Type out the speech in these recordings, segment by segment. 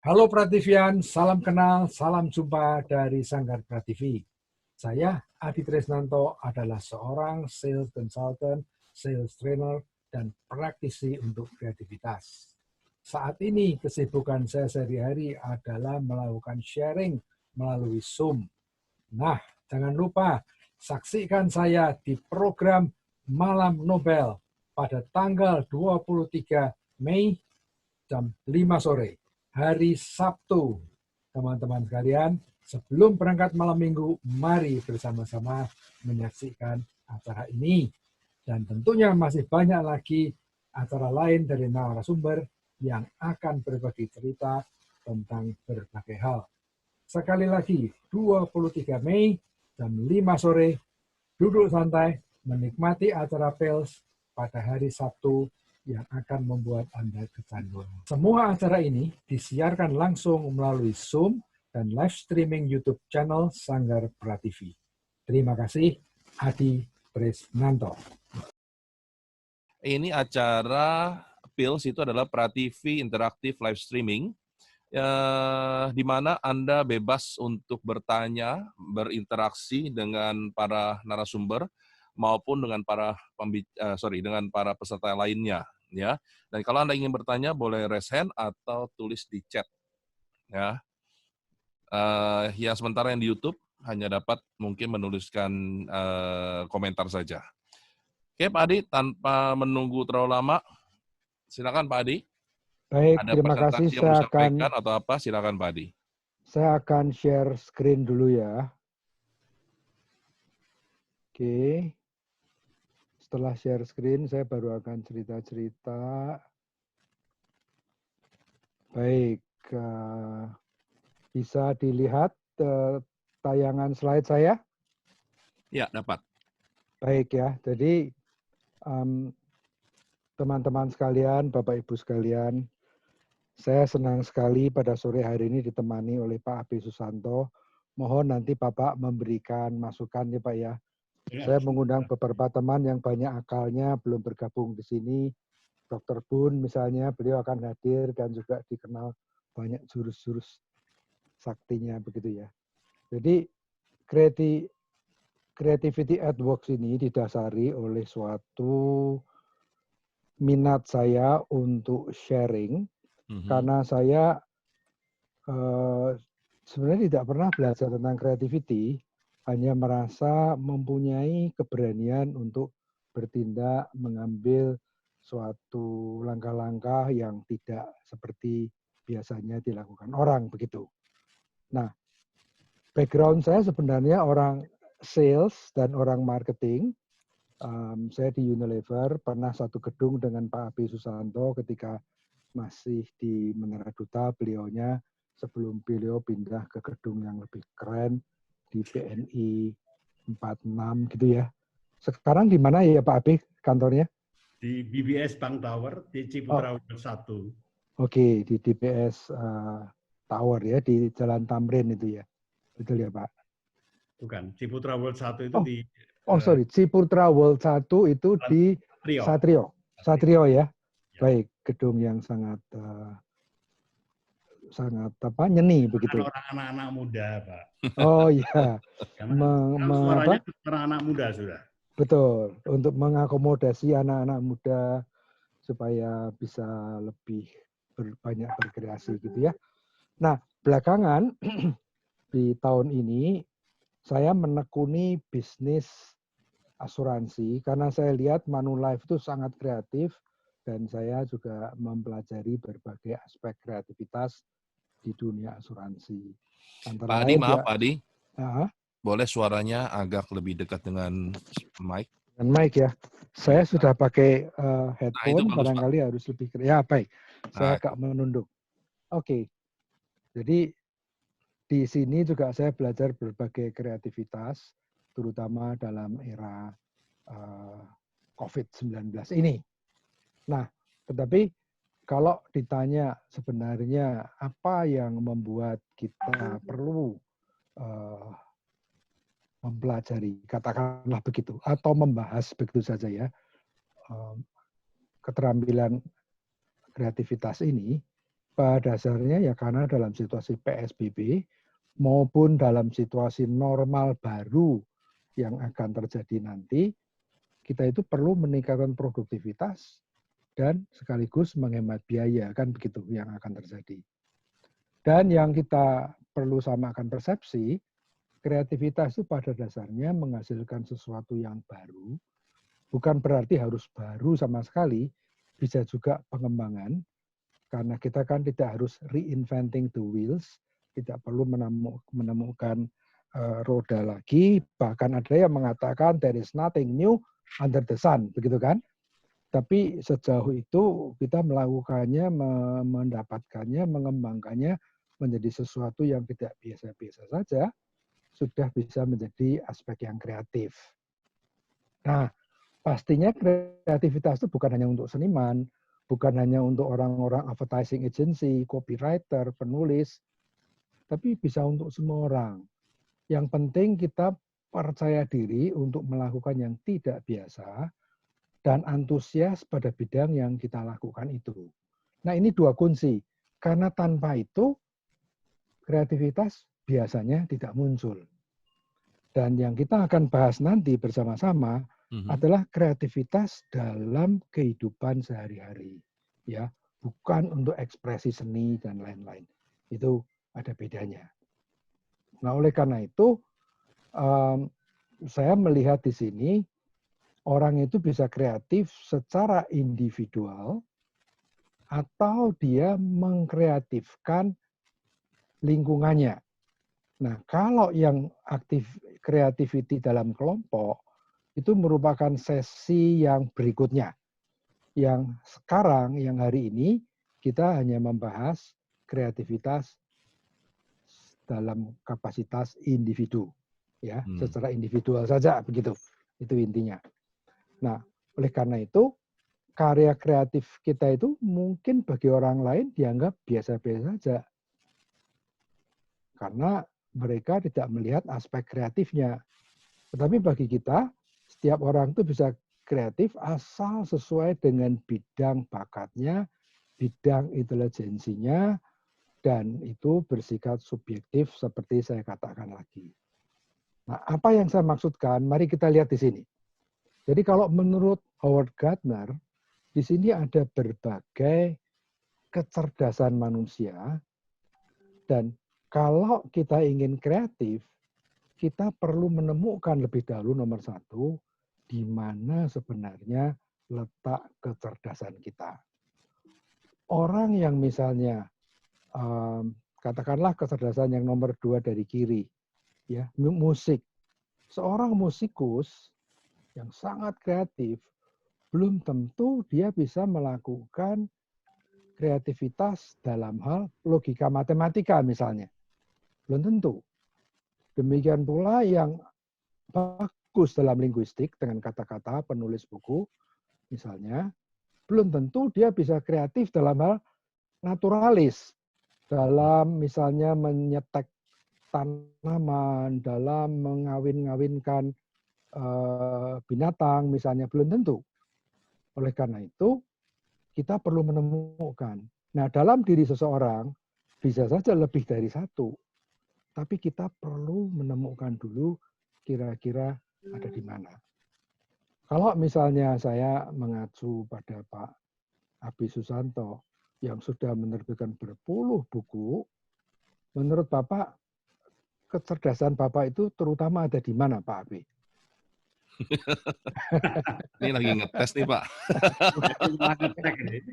Halo Prativian, salam kenal, salam jumpa dari Sanggar Prativi. Saya, Adi Tresnanto, adalah seorang sales consultant, sales trainer, dan praktisi untuk kreativitas. Saat ini kesibukan saya sehari-hari adalah melakukan sharing melalui Zoom. Nah, jangan lupa saksikan saya di program Malam Nobel pada tanggal 23 Mei jam 5 sore, hari Sabtu. Teman-teman sekalian, sebelum berangkat malam minggu, mari bersama-sama menyaksikan acara ini. Dan tentunya masih banyak lagi acara lain dari narasumber yang akan berbagi cerita tentang berbagai hal. Sekali lagi, 23 Mei jam 5 sore, duduk santai, menikmati acara PELS pada hari Sabtu yang akan membuat Anda kecanduan. Semua acara ini disiarkan langsung melalui Zoom dan live streaming YouTube channel Sanggar Prativi. Terima kasih, Adi Tresnanto. Ini acara PILS itu adalah Prativi Interaktif Live Streaming, di mana Anda bebas untuk bertanya, berinteraksi dengan para narasumber maupun dengan dengan para peserta lainnya, ya. Dan kalau Anda ingin bertanya, boleh raise hand atau tulis di chat, ya. Yang sementara yang di YouTube hanya dapat mungkin menuliskan komentar saja. Oke, Pak Adi, tanpa menunggu terlalu lama, silakan Pak Adi. Baik, Ada terima kasih. presentasi yang mau disampaikan atau apa? Silakan Pak Adi. Saya akan share screen dulu ya. Oke. Setelah share screen, saya baru akan cerita-cerita. Baik, bisa dilihat tayangan slide saya? Ya, dapat. Baik ya, jadi teman-teman sekalian, Bapak Ibu sekalian, saya senang sekali pada sore hari ini ditemani oleh Pak Abi Susanto. Mohon nanti Bapak memberikan masukan ya Pak ya. Saya mengundang beberapa teman yang banyak akalnya belum bergabung di sini. Dr. Bun misalnya, beliau akan hadir dan juga dikenal banyak jurus-jurus saktinya begitu ya. Jadi Creativity at Work ini didasari oleh suatu minat saya untuk sharing, karena saya sebenarnya tidak pernah belajar tentang creativity, hanya merasa mempunyai keberanian untuk bertindak, mengambil suatu langkah-langkah yang tidak seperti biasanya dilakukan orang begitu. Nah, background saya sebenarnya orang sales dan orang marketing. Saya di Unilever pernah satu gedung dengan Pak Abi Susanto ketika masih di Menara Duta, beliaunya sebelum beliau pindah ke gedung yang lebih keren di BNI 46 gitu ya. Sekarang di mana ya Pak Abi kantornya? Di BBS Bank Tower di Ciputra World 1. Oke, di DBS Tower ya, di Jalan Tamrin itu ya. Betul ya Pak? Bukan, Ciputra World 1 itu di... sorry, Ciputra World 1 itu di Satrio. Satrio ya. Baik, gedung yang sangat nyeni begitu. Orang anak-anak muda, Pak. Oh iya. Suaranya anak-anak muda sudah. Betul, untuk mengakomodasi anak-anak muda supaya bisa lebih banyak berkreasi gitu ya. Nah, belakangan di tahun ini saya menekuni bisnis asuransi karena saya lihat Manulife itu sangat kreatif dan saya juga mempelajari berbagai aspek kreativitas di dunia asuransi. Pak Adi, maaf Pak Adi. Boleh suaranya agak lebih dekat dengan mic? Dengan mic ya. Saya sudah pakai headphone, barangkali harus lebih ya baik. Saya agak menunduk. Oke. Jadi di sini juga saya belajar berbagai kreativitas, terutama dalam era COVID-19 ini. Nah, tetapi kalau ditanya sebenarnya apa yang membuat kita perlu mempelajari, katakanlah begitu, atau membahas begitu saja ya, keterampilan kreativitas ini, Pada dasarnya ya karena dalam situasi PSBB maupun dalam situasi normal baru yang akan terjadi nanti, kita itu perlu meningkatkan produktivitas dan sekaligus menghemat biaya, kan begitu yang akan terjadi. Dan yang kita perlu samakan persepsi, kreativitas itu pada dasarnya menghasilkan sesuatu yang baru, bukan berarti harus baru sama sekali, bisa juga pengembangan, karena kita kan tidak harus reinventing the wheels, tidak perlu menemukan roda lagi, bahkan ada yang mengatakan there is nothing new under the sun, begitu kan? Tapi sejauh itu kita melakukannya, mendapatkannya, mengembangkannya menjadi sesuatu yang tidak biasa-biasa saja, sudah bisa menjadi aspek yang kreatif. Nah, pastinya kreativitas itu bukan hanya untuk seniman, bukan hanya untuk orang-orang advertising agency, copywriter, penulis, tapi bisa untuk semua orang. Yang penting kita percaya diri untuk melakukan yang tidak biasa dan antusias pada bidang yang kita lakukan itu. Nah, ini dua kunci. Karena tanpa itu, kreativitas biasanya tidak muncul. Dan yang kita akan bahas nanti bersama-sama adalah kreativitas dalam kehidupan sehari-hari, ya, bukan untuk ekspresi seni dan lain-lain. Itu ada bedanya. Nah, oleh karena itu, saya melihat di sini orang itu bisa kreatif secara individual atau dia mengkreatifkan lingkungannya. Nah, kalau yang aktif creativity dalam kelompok, itu merupakan sesi yang berikutnya. Yang sekarang, yang hari ini, kita hanya membahas kreativitas dalam kapasitas individu. Ya, secara individual saja, begitu. Itu intinya. Nah, oleh karena itu, karya kreatif kita itu mungkin bagi orang lain dianggap biasa-biasa saja. Karena mereka tidak melihat aspek kreatifnya. Tetapi bagi kita, setiap orang itu bisa kreatif asal sesuai dengan bidang bakatnya, bidang intelijensinya, dan itu bersifat subjektif seperti saya katakan lagi. Nah, apa yang saya maksudkan? Mari kita lihat di sini. Jadi kalau menurut Howard Gardner, di sini ada berbagai kecerdasan manusia, dan kalau kita ingin kreatif, kita perlu menemukan lebih dahulu nomor satu, di mana sebenarnya letak kecerdasan kita. Orang yang misalnya, katakanlah kecerdasan yang nomor 2 dari kiri, ya, musik. Seorang musikus yang sangat kreatif, belum tentu dia bisa melakukan kreativitas dalam hal logika matematika misalnya. Belum tentu. Demikian pula yang bagus dalam linguistik dengan kata-kata penulis buku, misalnya, belum tentu dia bisa kreatif dalam hal naturalis, dalam misalnya menyetek tanaman, dalam mengawin-ngawinkan binatang, misalnya, belum tentu. Oleh karena itu, kita perlu menemukan. Nah, dalam diri seseorang bisa saja lebih dari satu. Tapi kita perlu menemukan dulu kira-kira ada di mana. Kalau misalnya saya mengacu pada Pak Abi Susanto yang sudah menerbitkan berpuluh buku, menurut Bapak, kecerdasan Bapak itu terutama ada di mana, Pak Abi? Ini lagi ngetes nih, Pak.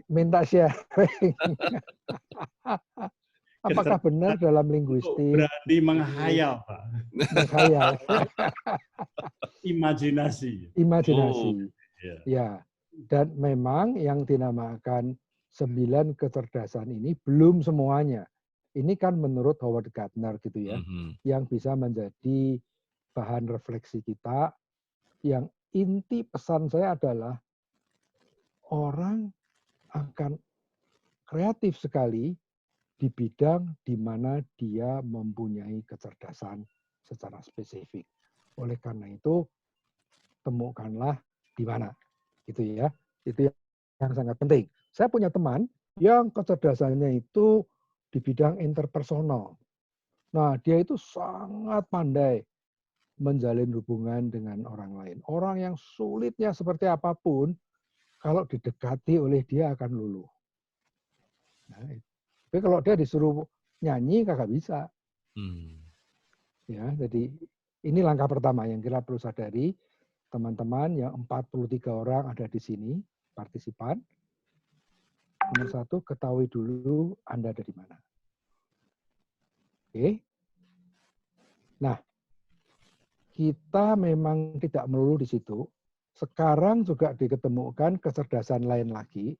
Minta sharing. Apakah benar dalam linguistik? Berani menghayal, Pak. Menghayal. Imajinasi. Imajinasi. Oh. Ya. Dan memang yang dinamakan 9 kecerdasan ini belum semuanya. Ini kan menurut Howard Gardner gitu ya, yang bisa menjadi bahan refleksi kita. Yang inti pesan saya adalah orang akan kreatif sekali di bidang di mana dia mempunyai kecerdasan secara spesifik. Oleh karena itu, temukanlah di mana. Gitu ya. Itu yang sangat penting. Saya punya teman yang kecerdasannya itu di bidang interpersonal. Nah, dia itu sangat pandai menjalin hubungan dengan orang lain. Orang yang sulitnya seperti apapun, kalau didekati oleh dia akan luluh. Nah, tapi kalau dia disuruh nyanyi, kagak bisa. Ya, jadi ini langkah pertama yang kita perlu sadari, teman-teman yang 43 orang ada di sini, partisipan. Nomor satu, ketahui dulu Anda dari mana. Oke. Nah, kita memang tidak melulu di situ. Sekarang juga diketemukan kecerdasan lain lagi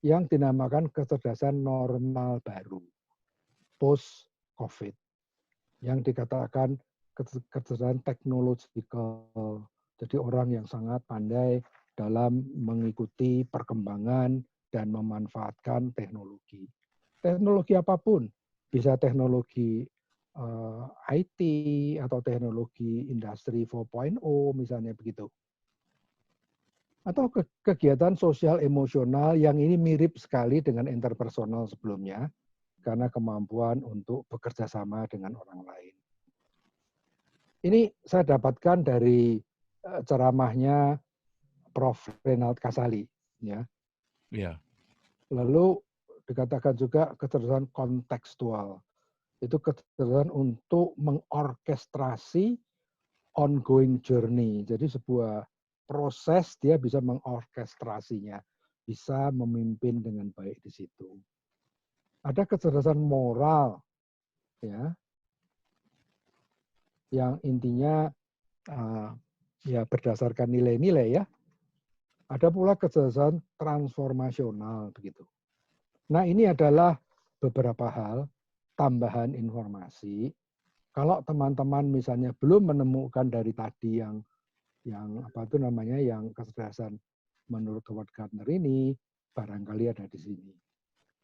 yang dinamakan kecerdasan normal baru, post-COVID. Yang dikatakan kecerdasan teknologikal. Jadi orang yang sangat pandai dalam mengikuti perkembangan dan memanfaatkan teknologi. Teknologi apapun, bisa teknologi IT atau teknologi industri 4.0 misalnya begitu. Atau kegiatan sosial emosional yang ini mirip sekali dengan interpersonal sebelumnya karena kemampuan untuk bekerja sama dengan orang lain. Ini saya dapatkan dari ceramahnya Prof. Renald Kasali, ya. Iya. Lalu dikatakan juga kecerdasan kontekstual. Itu kecerdasan untuk mengorkestrasi ongoing journey. Jadi sebuah proses dia bisa mengorkestrasinya, bisa memimpin dengan baik di situ. Ada kecerdasan moral, ya, yang intinya ya berdasarkan nilai-nilai ya. Ada pula kecerdasan transformasional begitu. Nah, ini adalah beberapa hal tambahan informasi. Kalau teman-teman misalnya belum menemukan dari tadi yang apa itu namanya yang kecerdasan menurut Howard Gardner ini barangkali ada di sini.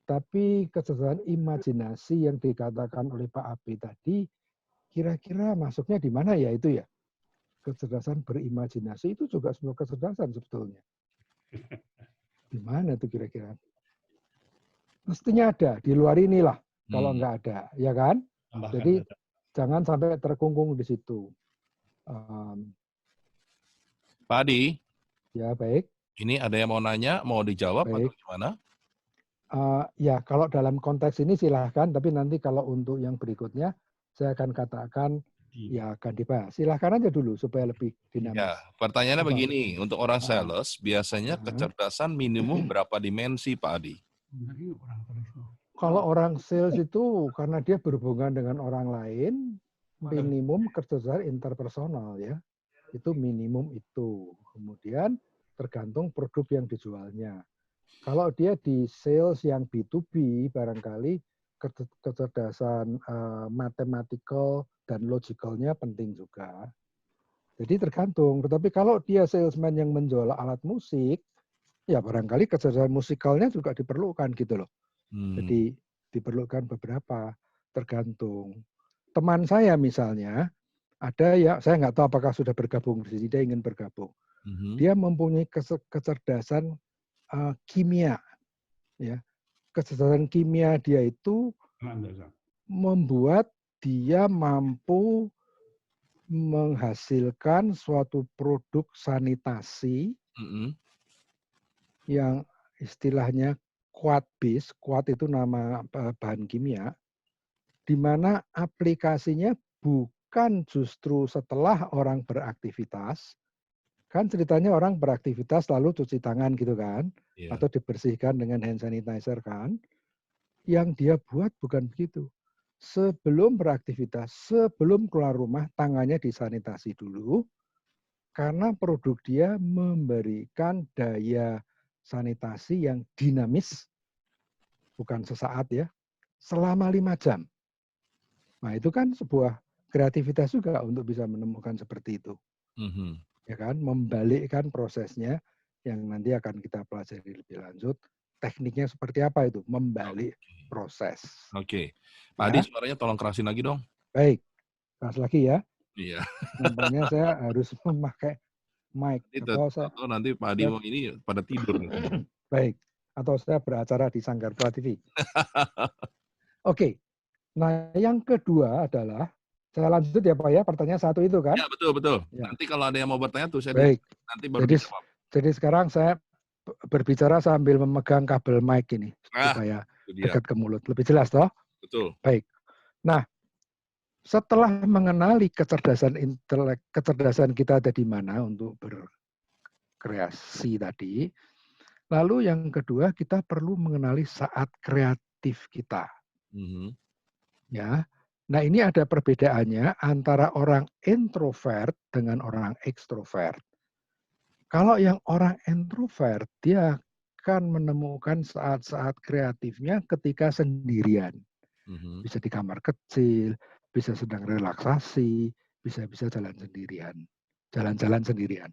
Tapi kecerdasan imajinasi yang dikatakan oleh Pak Abe tadi kira-kira masuknya di mana ya itu ya? Kecerdasan berimajinasi itu juga sebuah kecerdasan sebetulnya. Di mana itu kira-kira? Mestinya ada, di luar inilah kalau nggak ada, ya kan? Jadi jangan sampai terkungkung di situ. Pak Adi, ya baik. Ini ada yang mau nanya, mau dijawab Baik. atau gimana? Ya, kalau dalam konteks ini silahkan, tapi nanti kalau untuk yang berikutnya, saya akan katakan ya akan dibahas. Silahkan aja dulu supaya lebih dinamis. Ya, pertanyaannya Apa? begini, untuk orang sales, biasanya kecerdasan minimum berapa dimensi, Pak Adi? Kalau orang sales itu karena dia berhubungan dengan orang lain, minimum kecerdasan interpersonal ya. Itu minimum itu. Kemudian tergantung produk yang dijualnya. Kalau dia di sales yang B2B, barangkali kecerdasan mathematical dan logicalnya penting juga. Jadi tergantung. Tetapi kalau dia salesman yang menjual alat musik, ya barangkali kecerdasan musikalnya juga diperlukan gitu loh. Jadi diperlukan beberapa, tergantung. Teman saya misalnya, ada ya, saya nggak tahu apakah sudah bergabung di sini, dia ingin bergabung. Dia mempunyai kecerdasan kimia, ya. Kecerdasan kimia dia itu membuat dia mampu menghasilkan suatu produk sanitasi yang istilahnya quad base, quad itu nama bahan kimia, di mana aplikasinya bukan justru setelah orang beraktivitas. Kan ceritanya orang beraktivitas lalu cuci tangan gitu kan, atau dibersihkan dengan hand sanitizer kan. Yang dia buat bukan begitu. Sebelum beraktivitas, sebelum keluar rumah, tangannya disanitasi dulu, karena produk dia memberikan daya sanitasi yang dinamis, bukan sesaat ya, selama 5 jam. Nah itu kan sebuah kreativitas juga untuk bisa menemukan seperti itu. Ya kan, membalikkan prosesnya yang nanti akan kita pelajari lebih lanjut. Tekniknya seperti apa itu? Membalik proses. Oke. Pak Adi, suaranya tolong kerasin lagi dong. Baik. Keras lagi ya. Iya. Nampaknya saya harus memakai mic. Atau nanti Pak Adi mau ini pada tidur. Baik. atau saya beracara di Sanggar Prativi. Oke. Nah, yang kedua adalah, saya lanjut ya Pak ya, pertanyaan satu itu kan? Ya, betul. Ya. Nanti kalau ada yang mau bertanya tuh saya Baik. nanti baru Jadi, dijawab. jadi sekarang saya berbicara sambil memegang kabel mic ini, supaya dekat ke mulut. Lebih jelas toh? Betul. Baik. Nah, setelah mengenali kecerdasan kita ada di mana untuk berkreasi tadi, lalu yang kedua kita perlu mengenali saat kreatif kita. Ya, nah ini ada perbedaannya antara orang introvert dengan orang ekstrovert. Kalau yang orang introvert, dia akan menemukan saat-saat kreatifnya ketika sendirian. Bisa di kamar kecil, bisa sedang relaksasi, bisa jalan sendirian. Jalan-jalan sendirian.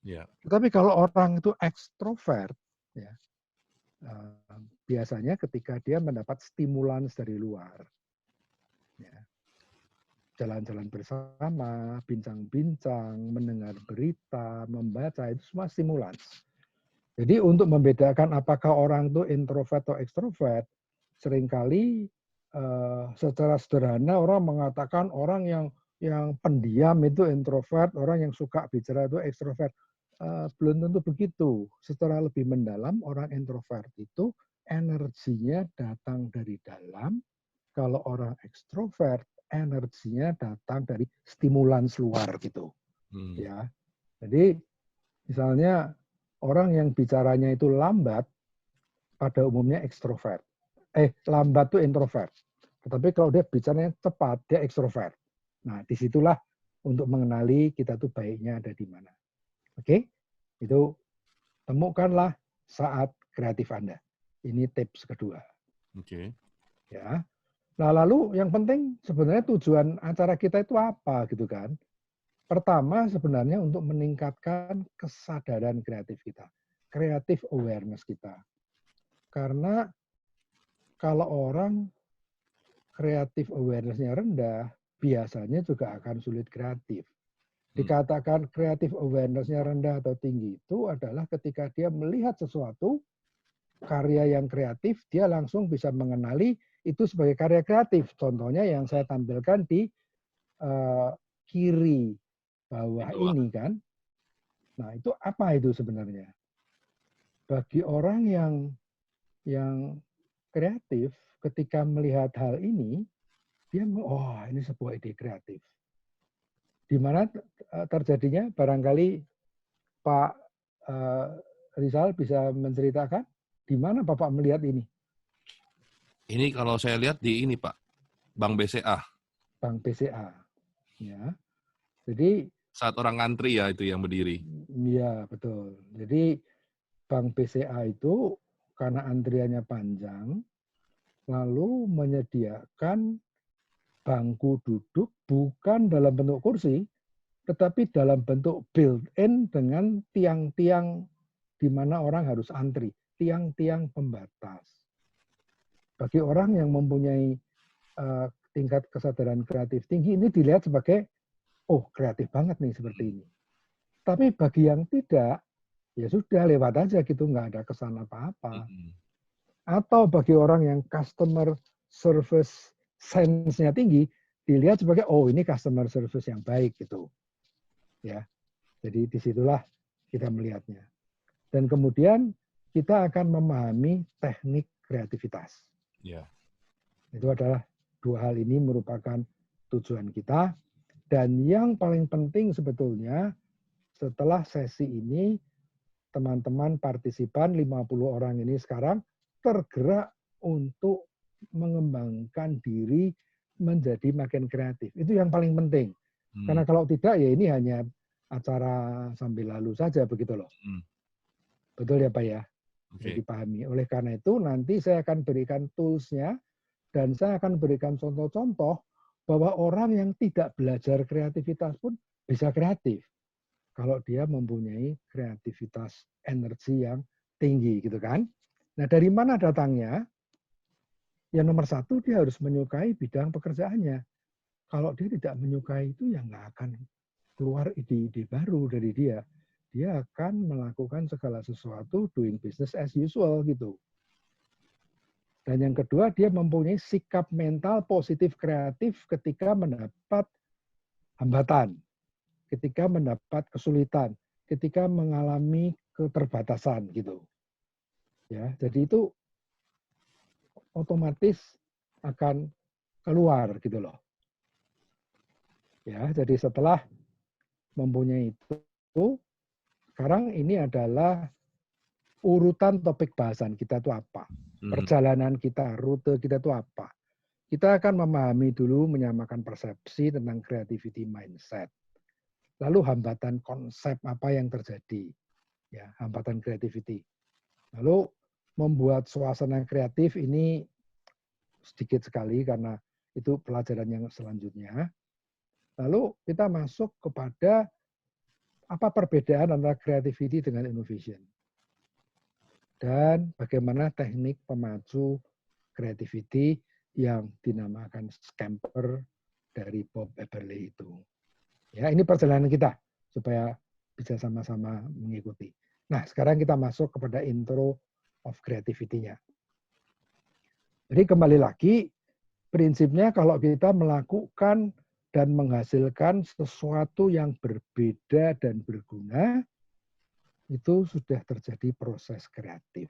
Yeah. Tetapi kalau orang itu ekstrovert, ya, biasanya ketika dia mendapat stimulans dari luar. Ya. Jalan-jalan bersama, bincang-bincang, mendengar berita, membaca, itu semua stimulans. Jadi untuk membedakan apakah orang itu introvert atau ekstrovert, seringkali secara sederhana orang mengatakan orang yang pendiam itu introvert, orang yang suka bicara itu ekstrovert. Belum tentu begitu. Secara lebih mendalam, orang introvert itu energinya datang dari dalam. Kalau orang ekstrovert, energinya datang dari stimulans luar gitu. Ya. Jadi misalnya orang yang bicaranya itu lambat, pada umumnya ekstrovert. Lambat itu introvert. Tetapi kalau dia bicaranya cepat, dia ekstrovert. Nah, disitulah untuk mengenali kita tuh baiknya ada di mana. Oke? Itu temukanlah saat kreatif Anda. Ini tips kedua. Oke. Ya. Nah, lalu yang penting sebenarnya tujuan acara kita itu apa gitu kan? Pertama sebenarnya untuk meningkatkan kesadaran kreatif kita. Creative awareness kita. Karena kalau orang creative awareness-nya rendah, biasanya juga akan sulit kreatif. Dikatakan creative awareness-nya rendah atau tinggi itu adalah ketika dia melihat sesuatu, karya yang kreatif, dia langsung bisa mengenali itu sebagai karya kreatif. Contohnya yang saya tampilkan di kiri bawah ini kan. Nah, itu apa itu sebenarnya? Bagi orang yang kreatif, ketika melihat hal ini, dia ini sebuah ide kreatif. Di mana terjadinya? Barangkali Pak Rizal bisa menceritakan di mana Bapak melihat ini? Ini kalau saya lihat di ini Pak, Bank BCA. Bank BCA, ya. Jadi saat orang ngantri ya itu yang berdiri. Iya betul. Jadi Bank BCA itu karena antriannya panjang, lalu menyediakan bangku duduk bukan dalam bentuk kursi, tetapi dalam bentuk built-in dengan tiang-tiang di mana orang harus antri, tiang-tiang pembatas. Bagi orang yang mempunyai tingkat kesadaran kreatif tinggi, ini dilihat sebagai, kreatif banget nih seperti ini. Tapi bagi yang tidak, ya sudah lewat aja gitu, nggak ada kesan apa-apa. Atau bagi orang yang customer service sense-nya tinggi, dilihat sebagai, ini customer service yang baik gitu. Ya, jadi disitulah kita melihatnya. Dan kemudian kita akan memahami teknik kreativitas. Yeah. Itu adalah dua hal ini merupakan tujuan kita. Dan yang paling penting sebetulnya setelah sesi ini, teman-teman partisipan 50 orang ini sekarang tergerak untuk mengembangkan diri menjadi makin kreatif. Itu yang paling penting. Karena kalau tidak ya ini hanya acara sambil lalu saja begitu loh. Betul ya Pak ya? Bisa dipahami. Oleh karena itu nanti saya akan berikan tools-nya dan saya akan berikan contoh-contoh bahwa orang yang tidak belajar kreativitas pun bisa kreatif. Kalau dia mempunyai kreativitas energi yang tinggi gitu kan. Nah dari mana datangnya? Yang nomor satu dia harus menyukai bidang pekerjaannya. Kalau dia tidak menyukai itu ya nggak akan keluar ide-ide baru dari dia. dia akan melakukan segala sesuatu doing business as usual gitu. Dan yang kedua, dia mempunyai sikap mental positif kreatif ketika mendapat hambatan, ketika mendapat kesulitan, ketika mengalami keterbatasan gitu. Ya, jadi itu otomatis akan keluar gitu loh. Ya, jadi setelah mempunyai itu, sekarang ini adalah urutan topik bahasan kita itu apa. Perjalanan kita, rute kita itu apa. Kita akan memahami dulu, menyamakan persepsi tentang creativity mindset. Lalu hambatan konsep apa yang terjadi. Ya, hambatan creativity. Lalu membuat suasana kreatif ini sedikit sekali karena itu pelajaran yang selanjutnya. Lalu kita masuk kepada apa perbedaan antara creativity dengan innovation. Dan bagaimana teknik pemacu creativity yang dinamakan Scamper dari Bob Eberle itu. Ya, ini perjalanan kita supaya bisa sama-sama mengikuti. Nah, sekarang kita masuk kepada intro of creativity-nya. Jadi kembali lagi, prinsipnya kalau kita melakukan dan menghasilkan sesuatu yang berbeda dan berguna, itu sudah terjadi proses kreatif.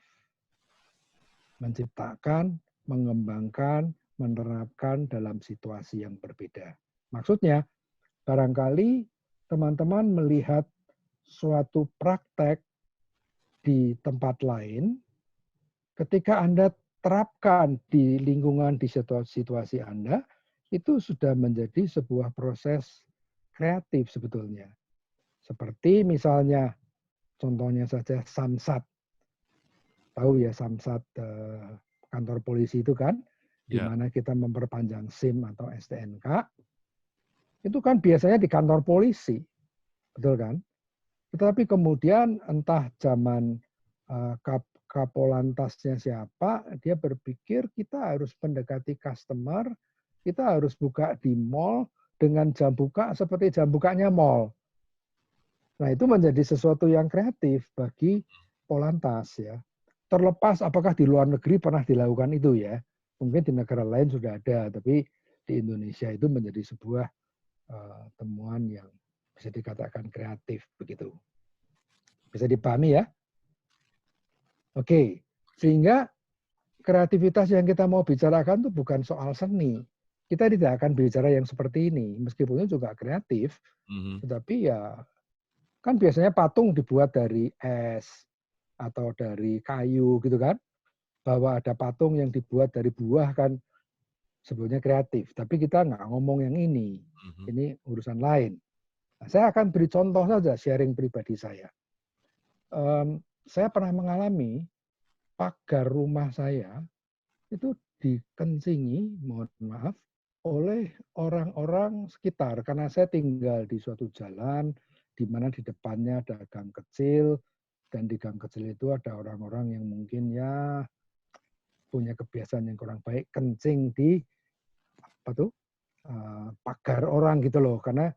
Menciptakan, mengembangkan, menerapkan dalam situasi yang berbeda. Maksudnya, barangkali teman-teman melihat suatu praktek di tempat lain, ketika Anda terapkan di lingkungan, di situasi Anda, itu sudah menjadi sebuah proses kreatif sebetulnya. Seperti misalnya, contohnya saja Samsat. Tahu ya Samsat kantor polisi itu kan, di mana kita memperpanjang SIM atau STNK. Itu kan biasanya di kantor polisi, betul kan? Tetapi kemudian entah zaman Kapolantasnya siapa, dia berpikir kita harus mendekati customer, kita harus buka di mall dengan jam buka seperti jam bukanya mall. Nah, itu menjadi sesuatu yang kreatif bagi Polantas ya. Terlepas apakah di luar negeri pernah dilakukan itu ya. Mungkin di negara lain sudah ada, tapi di Indonesia itu menjadi sebuah temuan yang bisa dikatakan kreatif begitu. Bisa dipahami ya? Oke, sehingga kreativitas yang kita mau bicarakan itu bukan soal seni. Kita tidak akan bicara yang seperti ini, meskipun itu juga kreatif, tetapi ya kan biasanya patung dibuat dari es atau dari kayu gitu kan. Bahwa ada patung yang dibuat dari buah kan sebetulnya kreatif. Tapi kita nggak ngomong yang ini. Ini urusan lain. Nah, saya akan beri contoh saja sharing pribadi saya. Saya pernah mengalami pagar rumah saya itu dikencingi, mohon maaf, oleh orang-orang sekitar. Karena saya tinggal di suatu jalan di mana di depannya ada gang kecil, dan di gang kecil itu ada orang-orang yang mungkin ya punya kebiasaan yang kurang baik, kencing di pagar orang gitu loh. Karena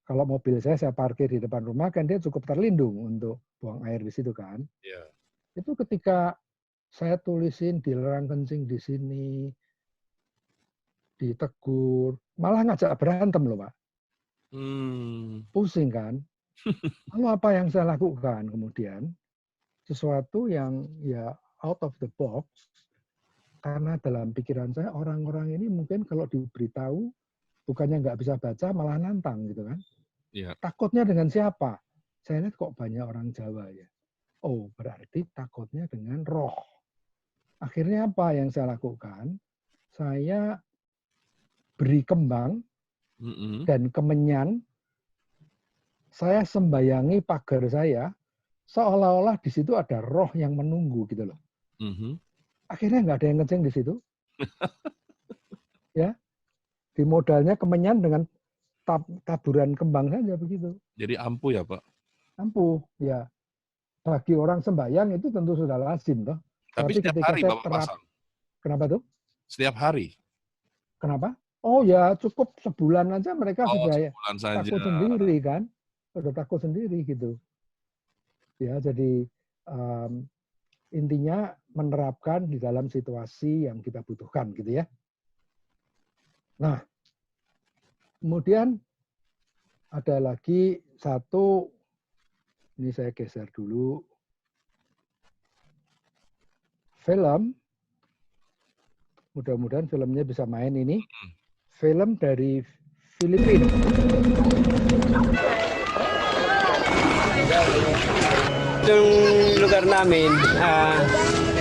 kalau mobil saya parkir di depan rumah kan dia cukup terlindung untuk buang air di situ kan. Yeah. Itu ketika saya tulisin dilarang kencing di sini, ditegur, malah ngajak berantem loh Pak. Pusing kan. Lalu apa yang saya lakukan kemudian? Sesuatu yang ya out of the box, karena dalam pikiran saya orang-orang ini mungkin kalau diberitahu bukannya nggak bisa baca malah nantang gitu kan. Yeah. Takutnya dengan siapa? Saya lihat kok banyak orang Jawa ya. Oh berarti takutnya dengan roh. Akhirnya apa yang saya lakukan? Saya beri kembang dan kemenyan. Saya sembayangi pagar saya seolah-olah di situ ada roh yang menunggu gitu loh. Akhirnya nggak ada yang kencing di situ. Ya, di modalnya kemenyan dengan taburan kembang saja begitu. Jadi ampuh ya Pak? Ampuh, ya. Bagi orang sembahyang itu tentu sudah lazim toh. Tapi setiap hari Bapak pasang? Kenapa tuh? Setiap hari? Kenapa? Oh ya cukup sebulan aja mereka sudah takut sendiri kan. udah takut sendiri gitu. Ya, jadi intinya menerapkan di dalam situasi yang kita butuhkan gitu ya. Nah, kemudian ada lagi satu, ini saya geser dulu. Film, mudah-mudahan filmnya bisa main ini. Film dari Filipina. Itong lugar namin,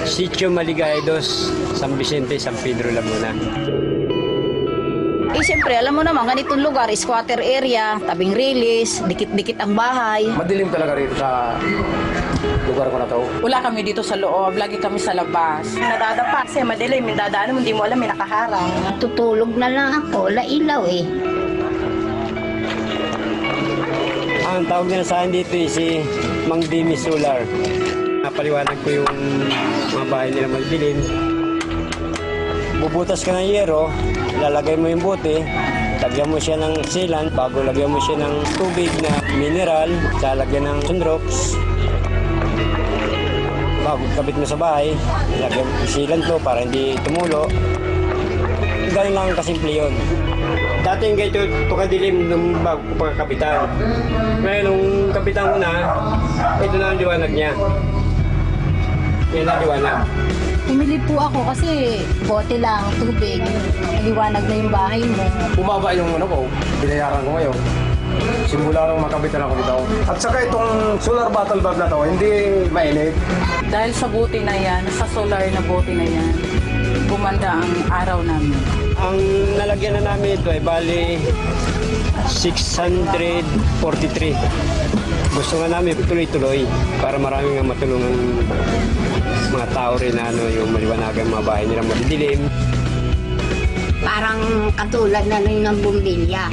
Sitio Maligaya 2, San Vicente, San Pedro, Laguna. Siyempre, alam mo naman, ganitong lugar, squatter area, tabing release, dikit-dikit ang bahay. Madilim talaga rito sa lugar ko na to. Wala kami dito sa loob, lagi kami sa labas. Nadadapa kasi madilim, yung dadaan mo, hindi mo alam, may nakaharang. Tutulog na lang ako, wala ilaw eh. Ang tawag nila sa akin dito si Mang Dimi Solar. Napaliwanag ko yung mga bahay nila madilim. Bubutas ka ng yero, lalagay mo yung bote, lagyan mo siya ng sealant, bago lagyan mo siya ng tubig na mineral, lalagyan ng sunrox. Bago kabit mo sa bahay, lagyan mo sealant to para hindi tumulo. Ganun lang kasimple yun. Dati yung ganito, tukadilim nung bago ko pagkapitan. Ngayon, nung kapitan ko na, ito na ang liwanag niya. Yan ang liwanag. Pumili po ako kasi bote lang, tubig, liwanag na yung bahay mo. Bumaba yung ano ko, binayaran ko ngayon. Simula nung makabitan ako dito. At saka itong solar bottle valve na to, hindi mainit. Dahil sa buti na yan, sa solar na buti na yan, gumanda ang araw namin. Ang nalagyan na namin ito ay bali 643. Gusto nga namin tuloy-tuloy para marami nga matulungan mga tao rin na yung maliwanagan mga bahay nila madidilim. Parang katulad na rin ng bumbilya.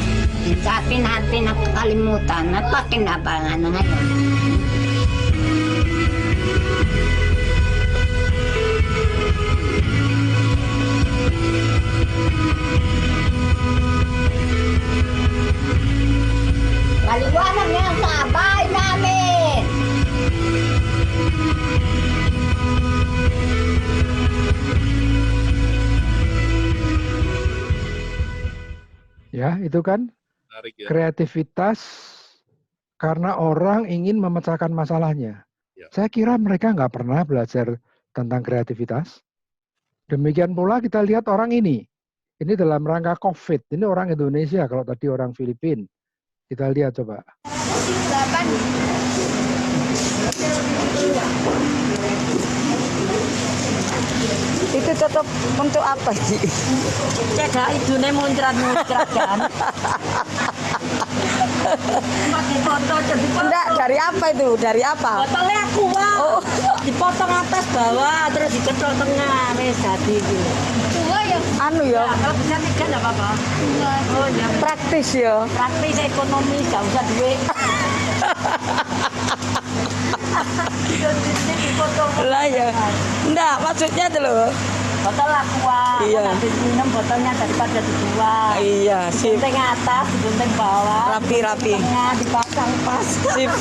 Dati natin nakakalimutan at pakinabangan na ngayon. Maliwanag na sa bahay namin! Ya, itu kan Menarik ya. kreativitas karena orang ingin memecahkan masalahnya. Ya. Saya kira mereka nggak pernah belajar tentang kreativitas. Demikian pula kita lihat orang ini. Ini dalam rangka COVID. Ini orang Indonesia, kalau tadi orang Filipina. Kita lihat coba. Itu tetap untuk apa sih? Cek idune muncrat-muncrat kan. Enggak, dari apa itu? Dari apa? Botolnya aku, Wak. Dipotong atas bawah, terus dicocol tengah, wis jadi gitu. Anu ya, Kalau bisa 3 enggak apa-apa. Oh, ya. praktis ya. Praktis ekonomi, enggak usah duit. Lah ya. Enggak, maksudnya itu loh. Botol aku, Wak. Iya. Habis minum botolnya daripada dibuang. Iya, sip. Digunting atas, digunting bawah. Rapi-rapi. Tengah dipasang pas. Sip.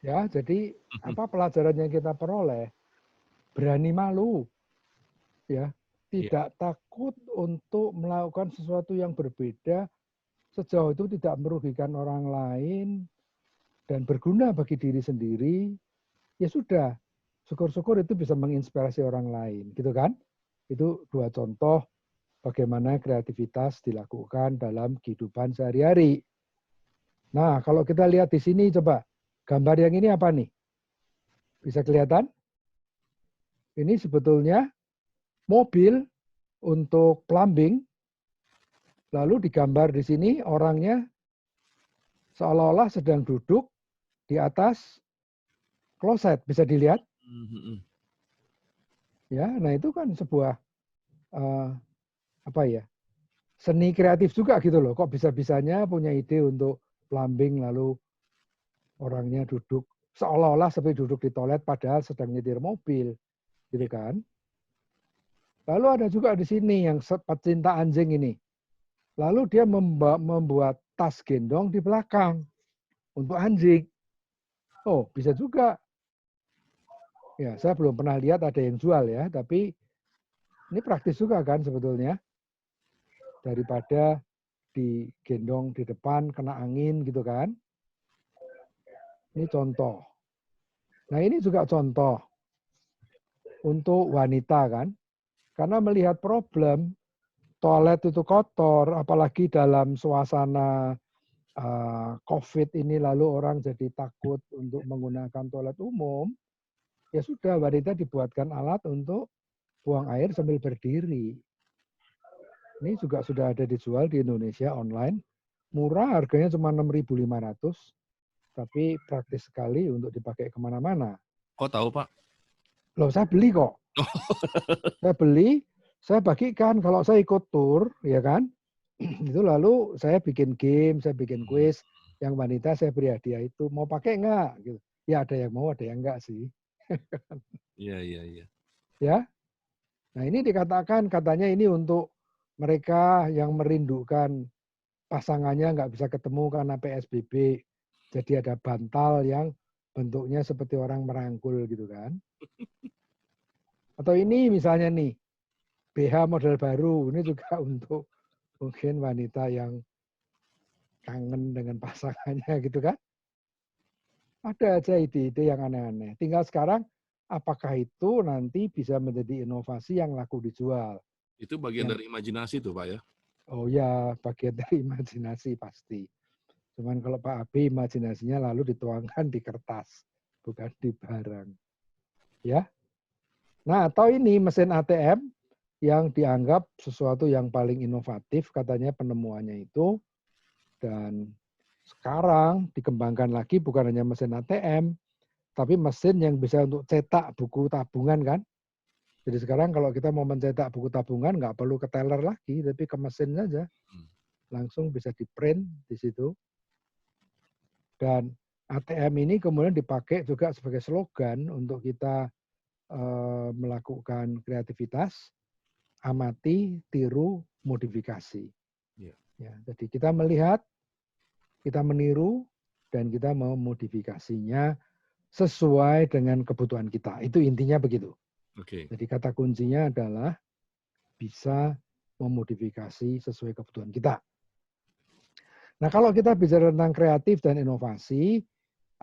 Ya, jadi apa pelajaran yang kita peroleh? Berani malu. Ya, tidak takut untuk melakukan sesuatu yang berbeda sejauh itu tidak merugikan orang lain dan berguna bagi diri sendiri. Ya sudah, syukur-syukur itu bisa menginspirasi orang lain, gitu kan? Itu 2 contoh bagaimana kreativitas dilakukan dalam kehidupan sehari-hari. Nah, kalau kita lihat di sini coba, gambar yang ini apa nih? Bisa kelihatan? Ini sebetulnya mobil untuk plumbing, lalu digambar di sini orangnya seolah-olah sedang duduk di atas kloset, bisa dilihat? Ya, nah itu kan sebuah apa ya, seni kreatif juga gitu loh. Kok bisa-bisanya punya ide untuk plumbing lalu orangnya duduk seolah-olah seperti duduk di toilet padahal sedang nyetir mobil, gitu kan? Lalu ada juga di sini yang pecinta anjing ini. Lalu dia membuat tas gendong di belakang. untuk anjing. Oh, bisa juga. Ya, saya belum pernah lihat ada yang jual ya, tapi ini praktis juga kan sebetulnya. Daripada digendong di depan, kena angin gitu kan. Ini contoh. Nah, ini juga contoh untuk wanita kan. Karena melihat problem, toilet itu kotor, apalagi dalam suasana COVID ini lalu orang jadi takut untuk menggunakan toilet umum, ya sudah wanita dibuatkan alat untuk buang air sambil berdiri. Ini juga sudah ada dijual di Indonesia online. Murah, harganya cuma 6.500, tapi praktis sekali untuk dipakai kemana-mana. Kok tahu, Pak? Loh, saya beli kok. Saya beli, saya bagikan kalau saya ikut tour, ya kan? Itu lalu saya bikin game, saya bikin kuis, yang wanita saya beri hadiah itu. Mau pakai enggak? Gitu. Ya ada yang mau, ada yang enggak sih. Iya. Ya. Nah ini dikatakan, katanya ini untuk mereka yang merindukan pasangannya nggak bisa ketemu karena PSBB. Jadi ada bantal yang bentuknya seperti orang merangkul gitu kan. Atau ini misalnya nih, BH model baru, ini juga untuk mungkin wanita yang kangen dengan pasangannya gitu kan. Ada aja ide-ide yang aneh-aneh. Tinggal sekarang apakah itu nanti bisa menjadi inovasi yang laku dijual. Itu bagian dari imajinasi tuh, Pak ya? Oh ya, bagian dari imajinasi pasti. Cuman kalau Pak Abi imajinasinya lalu dituangkan di kertas, bukan di barang. Ya. Nah, atau ini mesin ATM yang dianggap sesuatu yang paling inovatif, katanya penemuannya itu. Dan sekarang dikembangkan lagi bukan hanya mesin ATM, tapi mesin yang bisa untuk cetak buku tabungan kan. Jadi sekarang kalau kita mau mencetak buku tabungan, nggak perlu ke teller lagi, tapi ke mesin saja. Langsung bisa di-print di situ. Dan ATM ini kemudian dipakai juga sebagai slogan untuk kita melakukan kreativitas, amati, tiru, modifikasi. Ya, jadi kita melihat, kita meniru, dan kita memodifikasinya sesuai dengan kebutuhan kita. Itu intinya begitu. Jadi kata kuncinya adalah bisa memodifikasi sesuai kebutuhan kita. Nah kalau kita bicara tentang kreatif dan inovasi,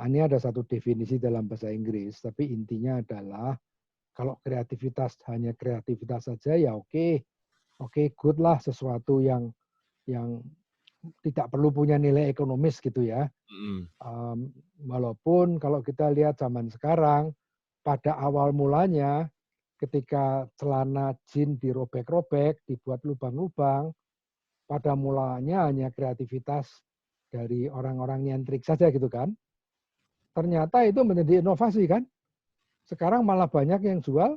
ini ada satu definisi dalam bahasa Inggris, tapi intinya adalah kalau kreativitas hanya kreativitas saja ya oke, good lah, sesuatu yang tidak perlu punya nilai ekonomis gitu ya. Walaupun kalau kita lihat zaman sekarang, pada awal mulanya ketika celana jin dirobek-robek, dibuat lubang-lubang, pada mulanya hanya kreativitas dari orang-orang nyentrik saja gitu kan. Ternyata itu menjadi inovasi kan. Sekarang malah banyak yang jual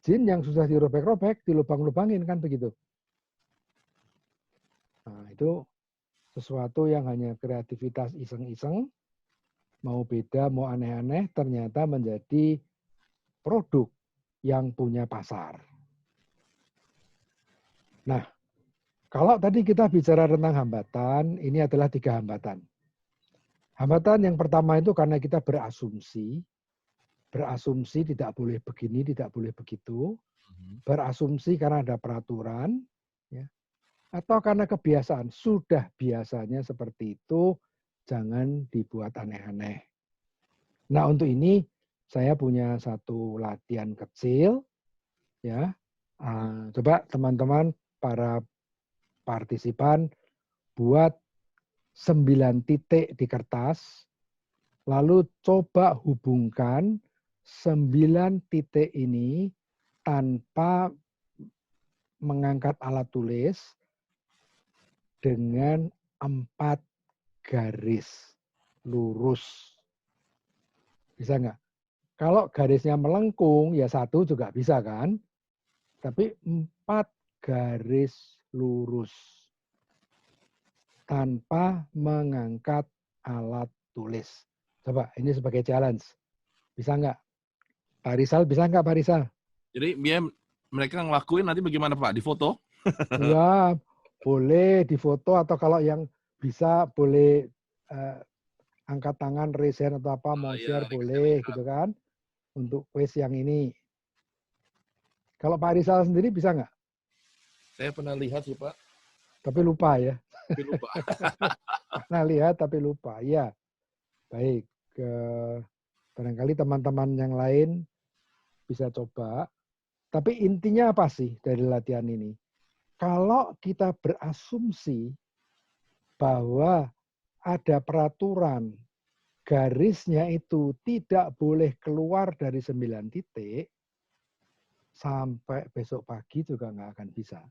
jin yang sudah dirobek-robek, dilubang-lubangin kan begitu. Nah itu sesuatu yang hanya kreativitas iseng-iseng, mau beda, mau aneh-aneh, ternyata menjadi produk yang punya pasar. Nah, kalau tadi kita bicara tentang hambatan, ini adalah 3 hambatan. Hambatan yang pertama itu karena kita berasumsi tidak boleh begini, tidak boleh begitu, berasumsi karena ada peraturan, ya, atau karena kebiasaan, sudah biasanya seperti itu, jangan dibuat aneh-aneh. Nah untuk ini saya punya satu latihan kecil, ya. Coba teman-teman para partisipan buat 9 titik di kertas, lalu coba hubungkan 9 titik ini tanpa mengangkat alat tulis dengan 4 garis lurus. Bisa nggak? Kalau garisnya melengkung, ya 1 juga bisa kan? Tapi 4 garis lurus. Tanpa mengangkat alat tulis. Coba, ini sebagai challenge. Bisa nggak? Pak Rizal, bisa nggak Pak Rizal? Jadi biar mereka ngelakuin nanti bagaimana Pak? Di foto? Ya, boleh difoto atau kalau yang bisa boleh angkat tangan, raise hand atau apa, mau share boleh gitu kan. Untuk quiz yang ini. Kalau Pak Rizal sendiri bisa nggak? Saya pernah lihat sih Pak. Tapi lupa ya. Tapi lupa. Pernah lihat tapi lupa. Ya, baik. Barangkali teman-teman yang lain bisa coba. Tapi intinya apa sih dari latihan ini? Kalau kita berasumsi bahwa ada peraturan garisnya itu tidak boleh keluar dari 9 titik, sampai besok pagi juga nggak akan bisa.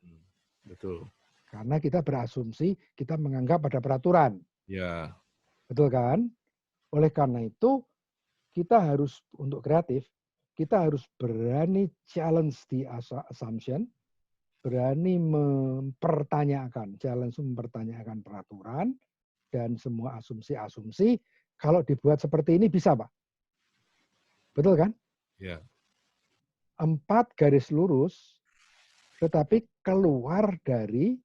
Betul. Karena kita berasumsi, kita menganggap ada peraturan. Ya. Betul kan? Oleh karena itu, kita harus, untuk kreatif, kita harus berani challenge the assumption, berani mempertanyakan peraturan, dan semua asumsi-asumsi, kalau dibuat seperti ini bisa, Pak. Betul kan? Ya. 4 garis lurus, tetapi keluar dari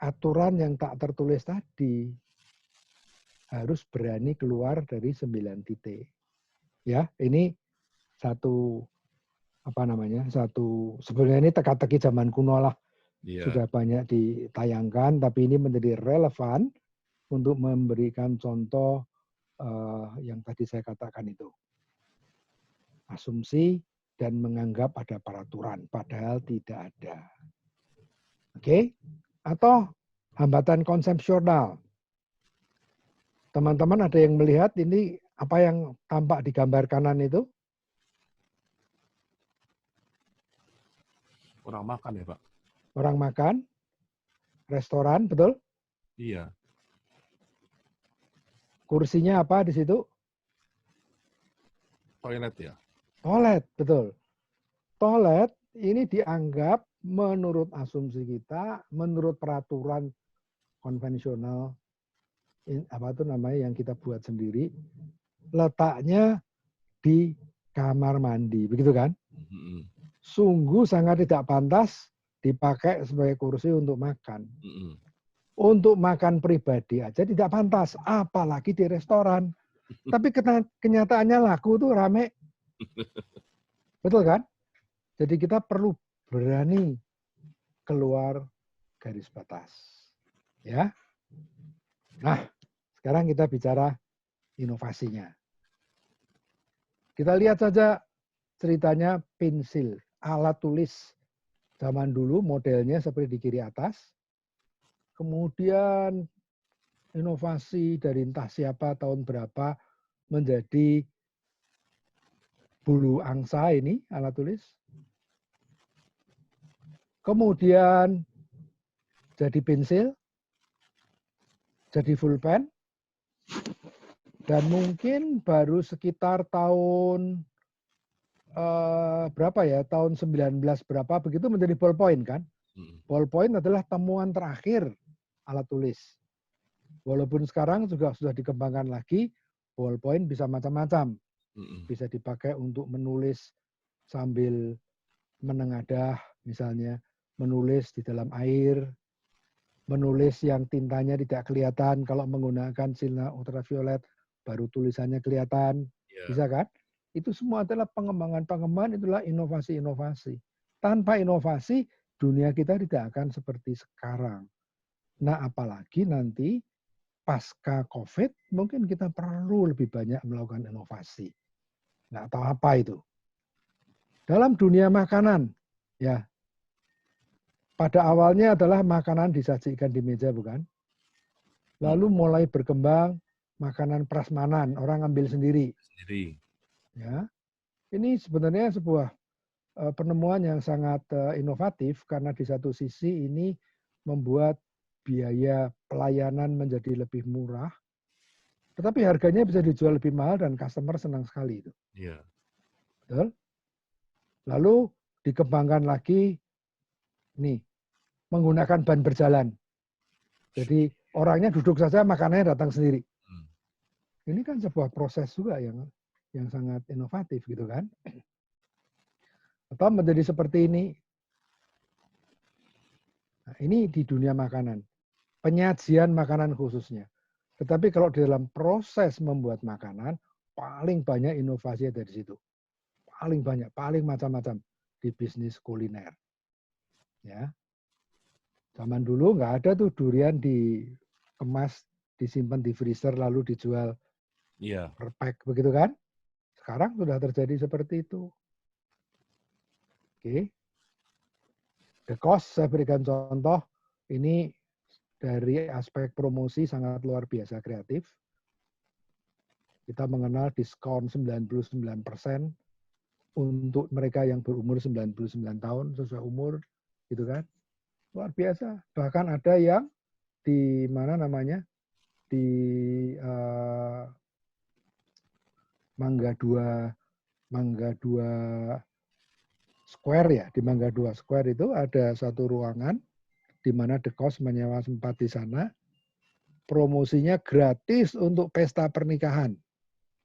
aturan yang tak tertulis tadi. Harus berani keluar dari 9 titik. Ya, ini satu sebenarnya ini teka-teki zaman kuno lah. Yeah. Sudah banyak ditayangkan, tapi ini menjadi relevan untuk memberikan contoh yang tadi saya katakan itu. Asumsi dan menganggap ada peraturan, padahal tidak ada. Oke? Atau hambatan konsepsional. Teman-teman ada yang melihat ini apa yang tampak di gambar kanan itu? Orang makan ya Pak? Orang makan, restoran, betul? Iya. Kursinya apa di situ? Toilet ya? Toilet, betul. Toilet ini dianggap menurut asumsi kita, menurut peraturan konvensional, yang kita buat sendiri, letaknya di kamar mandi, begitu kan? Sungguh sangat tidak pantas dipakai sebagai kursi untuk makan. Untuk makan pribadi aja tidak pantas, apalagi di restoran. Tapi kenyataannya laku tuh rame. Betul kan? Jadi kita perlu berani keluar garis batas. Ya. Nah, sekarang kita bicara inovasinya. Kita lihat saja ceritanya pensil, alat tulis. Zaman dulu modelnya seperti di kiri atas. Kemudian inovasi dari entah siapa tahun berapa menjadi bulu angsa ini alat tulis. Kemudian jadi pensil, jadi pulpen, dan mungkin baru sekitar tahun tahun 19 berapa begitu menjadi ballpoint kan? Ballpoint adalah temuan terakhir alat tulis. Walaupun sekarang juga sudah dikembangkan lagi, ballpoint bisa macam-macam. Bisa dipakai untuk menulis sambil menengadah, misalnya menulis di dalam air, menulis yang tintanya tidak kelihatan, kalau menggunakan sinar ultraviolet baru tulisannya kelihatan, bisa kan? Itu semua adalah pengembangan-pengembangan, itulah inovasi-inovasi. Tanpa inovasi, dunia kita tidak akan seperti sekarang. Nah, apalagi nanti pasca COVID, mungkin kita perlu lebih banyak melakukan inovasi. Nggak tahu apa itu. Dalam dunia makanan, ya, pada awalnya adalah makanan disajikan di meja, bukan? Lalu mulai berkembang makanan prasmanan, orang ambil sendiri. Ya, ini sebenarnya sebuah penemuan yang sangat inovatif karena di satu sisi ini membuat biaya pelayanan menjadi lebih murah, tetapi harganya bisa dijual lebih mahal dan customer senang sekali itu. Iya. Betul? Lalu dikembangkan lagi, nih, menggunakan ban berjalan. Jadi orangnya duduk saja, makanannya datang sendiri. Ini kan sebuah proses juga yang sangat inovatif gitu kan. Atau menjadi seperti ini. Nah, ini di dunia makanan. Penyajian makanan khususnya. Tetapi kalau di dalam proses membuat makanan, paling banyak inovasi ada di situ. Paling banyak, paling macam-macam di bisnis kuliner. Ya. Zaman dulu nggak ada tuh durian dikemas, disimpan di freezer lalu dijual per pack begitu kan? Sekarang sudah terjadi seperti itu. Oke. The cost saya berikan contoh ini dari aspek promosi sangat luar biasa kreatif. Kita mengenal diskon 99% untuk mereka yang berumur 99 tahun sesuai umur gitu kan. Luar biasa. Bahkan ada yang di mana namanya? Di Mangga 2 Square ya, di Mangga 2 Square itu ada satu ruangan di mana The Cost menyewa tempat di sana. Promosinya gratis untuk pesta pernikahan.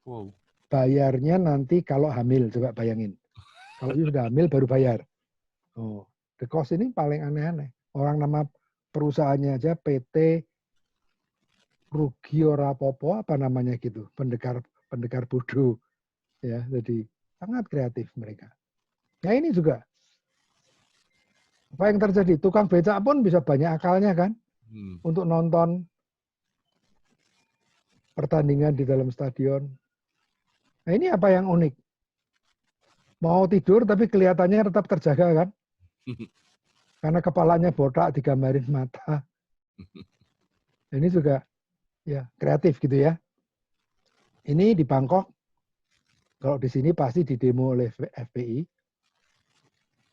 Wow. Bayarnya nanti kalau hamil, coba bayangin. Kalau sudah hamil baru bayar. Oh, The Cost ini paling aneh-aneh. Orang nama perusahaannya aja PT Rugi Ora Popo apa namanya gitu, pendekar bodoh. Ya, jadi sangat kreatif mereka. Nah ini juga. Apa yang terjadi? Tukang becak pun bisa banyak akalnya kan? Untuk nonton pertandingan di dalam stadion. Nah ini apa yang unik? Mau tidur tapi kelihatannya tetap terjaga kan? Karena kepalanya botak digambarin mata. Ini juga ya kreatif gitu ya. Ini di Bangkok. Kalau di sini pasti didemo oleh FPI.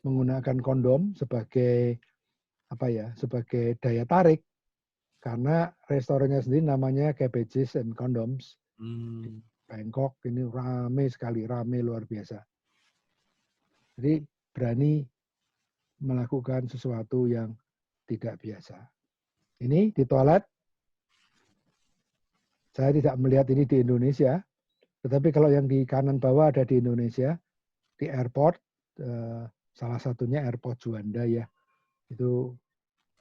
Menggunakan kondom sebagai apa ya, sebagai daya tarik karena restorannya sendiri namanya Cabbages and Condoms di Bangkok ini rame sekali, rame luar biasa. Jadi berani melakukan sesuatu yang tidak biasa. Ini di toilet, saya tidak melihat ini di Indonesia, tetapi kalau yang di kanan bawah ada di Indonesia, di airport. Salah satunya airport Juanda ya, itu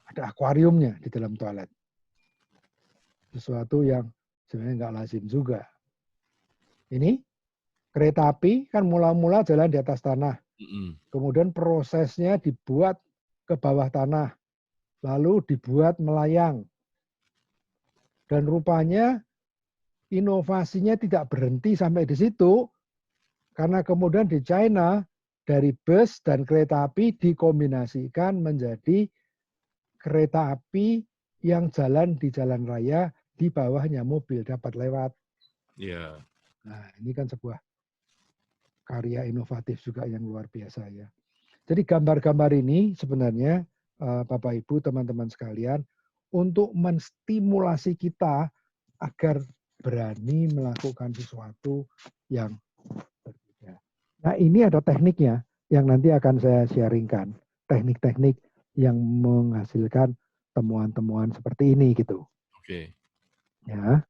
ada akuariumnya di dalam toilet. Sesuatu yang sebenarnya nggak lazim juga. Ini kereta api kan mula-mula jalan di atas tanah. Kemudian prosesnya dibuat ke bawah tanah. Lalu dibuat melayang. Dan rupanya inovasinya tidak berhenti sampai di situ. Karena kemudian di China, dari bus dan kereta api dikombinasikan menjadi kereta api yang jalan di jalan raya, di bawahnya mobil dapat lewat. Yeah. Nah, ini kan sebuah karya inovatif juga yang luar biasa ya. Jadi gambar-gambar ini sebenarnya Bapak Ibu, teman-teman sekalian, untuk menstimulasi kita agar berani melakukan sesuatu yang berbeda. Nah, ini ada tekniknya yang nanti akan saya sharingkan. Teknik-teknik yang menghasilkan temuan-temuan seperti ini gitu. Oke. Ya.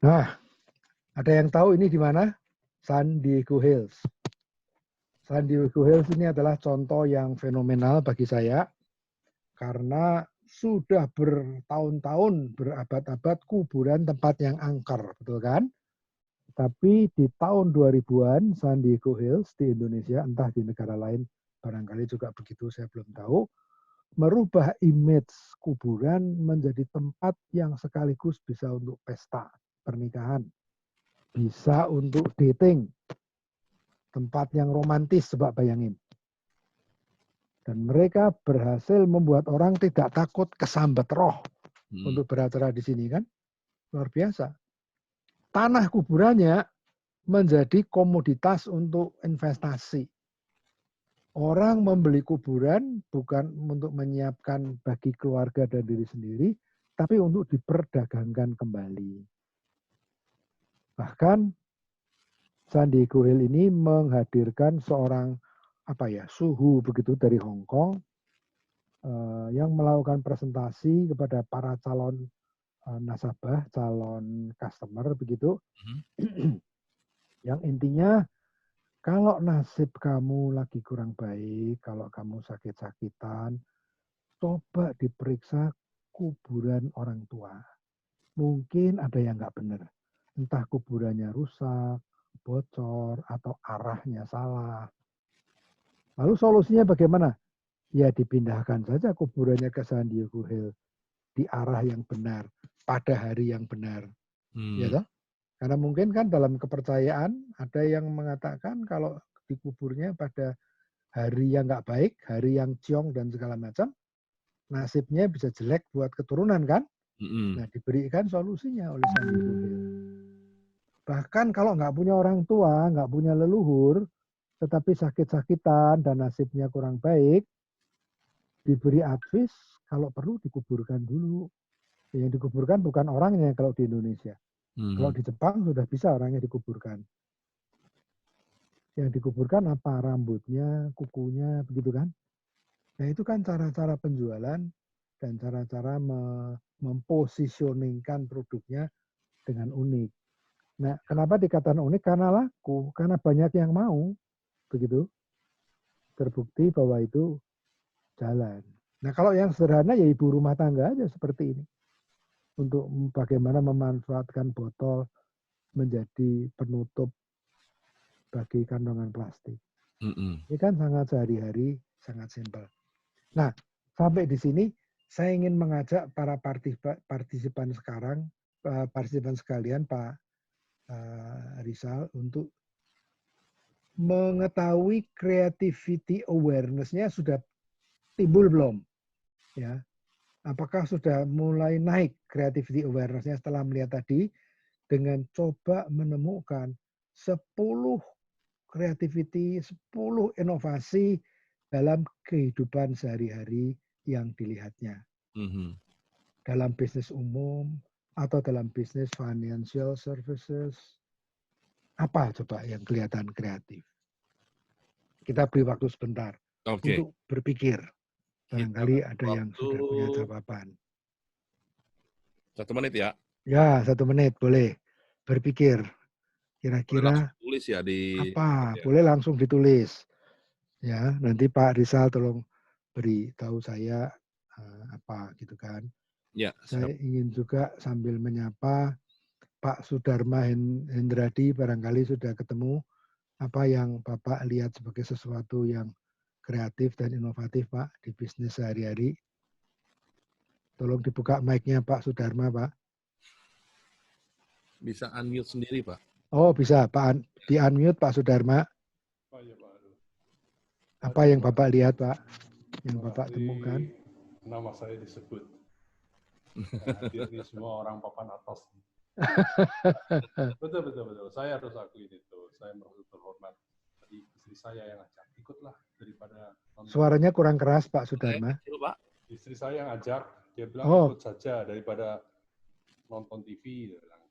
Nah, ada yang tahu ini di mana? San Diego Hills. San Diego Hills ini adalah contoh yang fenomenal bagi saya karena sudah bertahun-tahun, berabad-abad kuburan tempat yang angker, betul kan? Tapi di tahun 2000-an San Diego Hills di Indonesia, entah di negara lain barangkali juga begitu, saya belum tahu, merubah image kuburan menjadi tempat yang sekaligus bisa untuk pesta pernikahan, bisa untuk dating, tempat yang romantis, coba bayangin. Dan mereka berhasil membuat orang tidak takut kesambet roh untuk beracara di sini kan, luar biasa. Tanah kuburannya menjadi komoditas untuk investasi. Orang membeli kuburan bukan untuk menyiapkan bagi keluarga dan diri sendiri, tapi untuk diperdagangkan kembali. Bahkan San Diego Hill ini menghadirkan seorang suhu begitu dari Hong Kong yang melakukan presentasi kepada para calon nasabah, calon customer begitu. Yang intinya kalau nasib kamu lagi kurang baik, kalau kamu sakit-sakitan, coba diperiksa kuburan orang tua. Mungkin ada yang nggak benar. Entah kuburannya rusak, bocor, atau arahnya salah. Lalu solusinya bagaimana? Ya dipindahkan saja kuburannya ke San Diego Hill di arah yang benar, pada hari yang benar. Ya toh? Karena mungkin kan dalam kepercayaan ada yang mengatakan kalau dikuburnya pada hari yang nggak baik, hari yang ciong dan segala macam, nasibnya bisa jelek buat keturunan kan? Nah, diberikan solusinya oleh San Diego Hill. Bahkan kalau nggak punya orang tua, nggak punya leluhur, tetapi sakit-sakitan dan nasibnya kurang baik, diberi advis kalau perlu dikuburkan dulu. Yang dikuburkan bukan orangnya kalau di Indonesia. Kalau di Jepang sudah bisa orangnya dikuburkan. Yang dikuburkan apa? Rambutnya, kukunya, begitu kan? Nah itu kan cara-cara penjualan dan cara-cara mempositioningkan produknya dengan unik. Nah, kenapa dikatakan unik? Karena laku, karena banyak yang mau, begitu. Terbukti bahwa itu jalan. Nah, kalau yang sederhana ya ibu rumah tangga aja seperti ini. Untuk bagaimana memanfaatkan botol menjadi penutup bagi kantongan plastik. Ini kan sangat sehari-hari, sangat simpel. Nah, sampai di sini saya ingin mengajak para partisipan sekarang, partisipan sekalian, Pak Rizal, untuk mengetahui creativity awareness-nya sudah timbul belum? Ya, apakah sudah mulai naik creativity awareness-nya setelah melihat tadi dengan coba menemukan 10 creativity, 10 inovasi dalam kehidupan sehari-hari yang dilihatnya. Dalam bisnis umum atau dalam bisnis financial services. Apa coba yang kelihatan kreatif? Kita beri waktu sebentar untuk berpikir. Barangkali ada yang sudah punya jawaban. 1 menit ya? Ya, 1 menit boleh. Berpikir. Kira-kira tulis ya di apa? Boleh langsung ditulis. Ya, nanti Pak Rizal tolong beri tahu saya apa gitu kan. Ya, saya ingin juga sambil menyapa Pak Sudarma Hendradi, barangkali sudah ketemu apa yang Bapak lihat sebagai sesuatu yang kreatif dan inovatif Pak di bisnis sehari-hari. Tolong dibuka mic-nya Pak Sudarma Pak. Bisa unmute sendiri Pak. Oh bisa, Pak di unmute Pak Sudarma. Apa yang Bapak lihat Pak? Yang Bapak temukan? Nama saya disebut. Ini semua orang papan atas. Betul. Saya harus akui itu. Saya merasa terhormat. Tadi istri saya yang ngajak, ikutlah daripada. Suaranya kurang keras Pak Sudarma. Istri saya yang ngajak, dia bilang ikut saja daripada nonton TV. Dia bilang.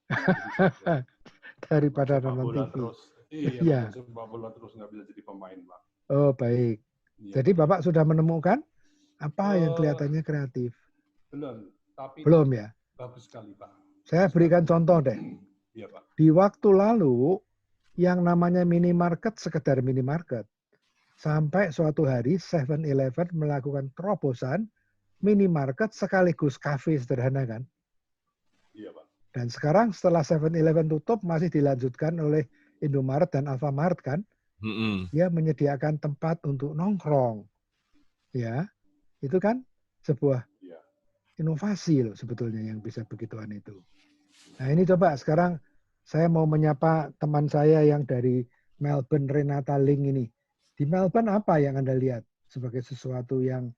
Daripada nonton TV. Terus. Iya. Sepak bola terus nggak bisa jadi pemain Pak. Oh baik. Ya. Jadi Bapak sudah menemukan apa yang kelihatannya kreatif? Belum. Tapi belum ya? Bagus sekali, Pak. Saya berikan contoh deh. Iya, Pak. Di waktu lalu, yang namanya minimarket sekedar minimarket. Sampai suatu hari 7-Eleven melakukan terobosan minimarket sekaligus kafe sederhana kan? Iya, Pak. Dan sekarang setelah 7-Eleven tutup, masih dilanjutkan oleh Indomaret dan Alfamart kan? Dia menyediakan tempat untuk nongkrong. Ya, itu kan sebuah inovasi loh sebetulnya yang bisa begituan itu. Nah ini coba sekarang saya mau menyapa teman saya yang dari Melbourne, Renata Ling ini. Di Melbourne apa yang Anda lihat sebagai sesuatu yang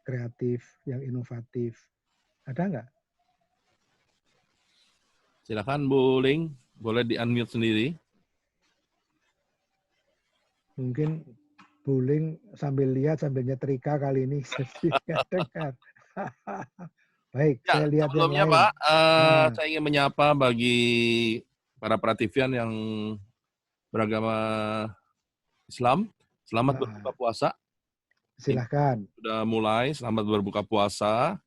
kreatif, yang inovatif? Ada nggak? Silakan Bu Ling, boleh di-unmute sendiri. Mungkin Bu Ling sambil lihat, sambil nyetrika kali ini nggak dengar. Baik, ya, saya lihat sebelumnya yang lain. Pak, saya ingin menyapa bagi para Prativian yang beragama Islam. Selamat berbuka puasa. Silahkan. Sudah mulai, selamat berbuka puasa.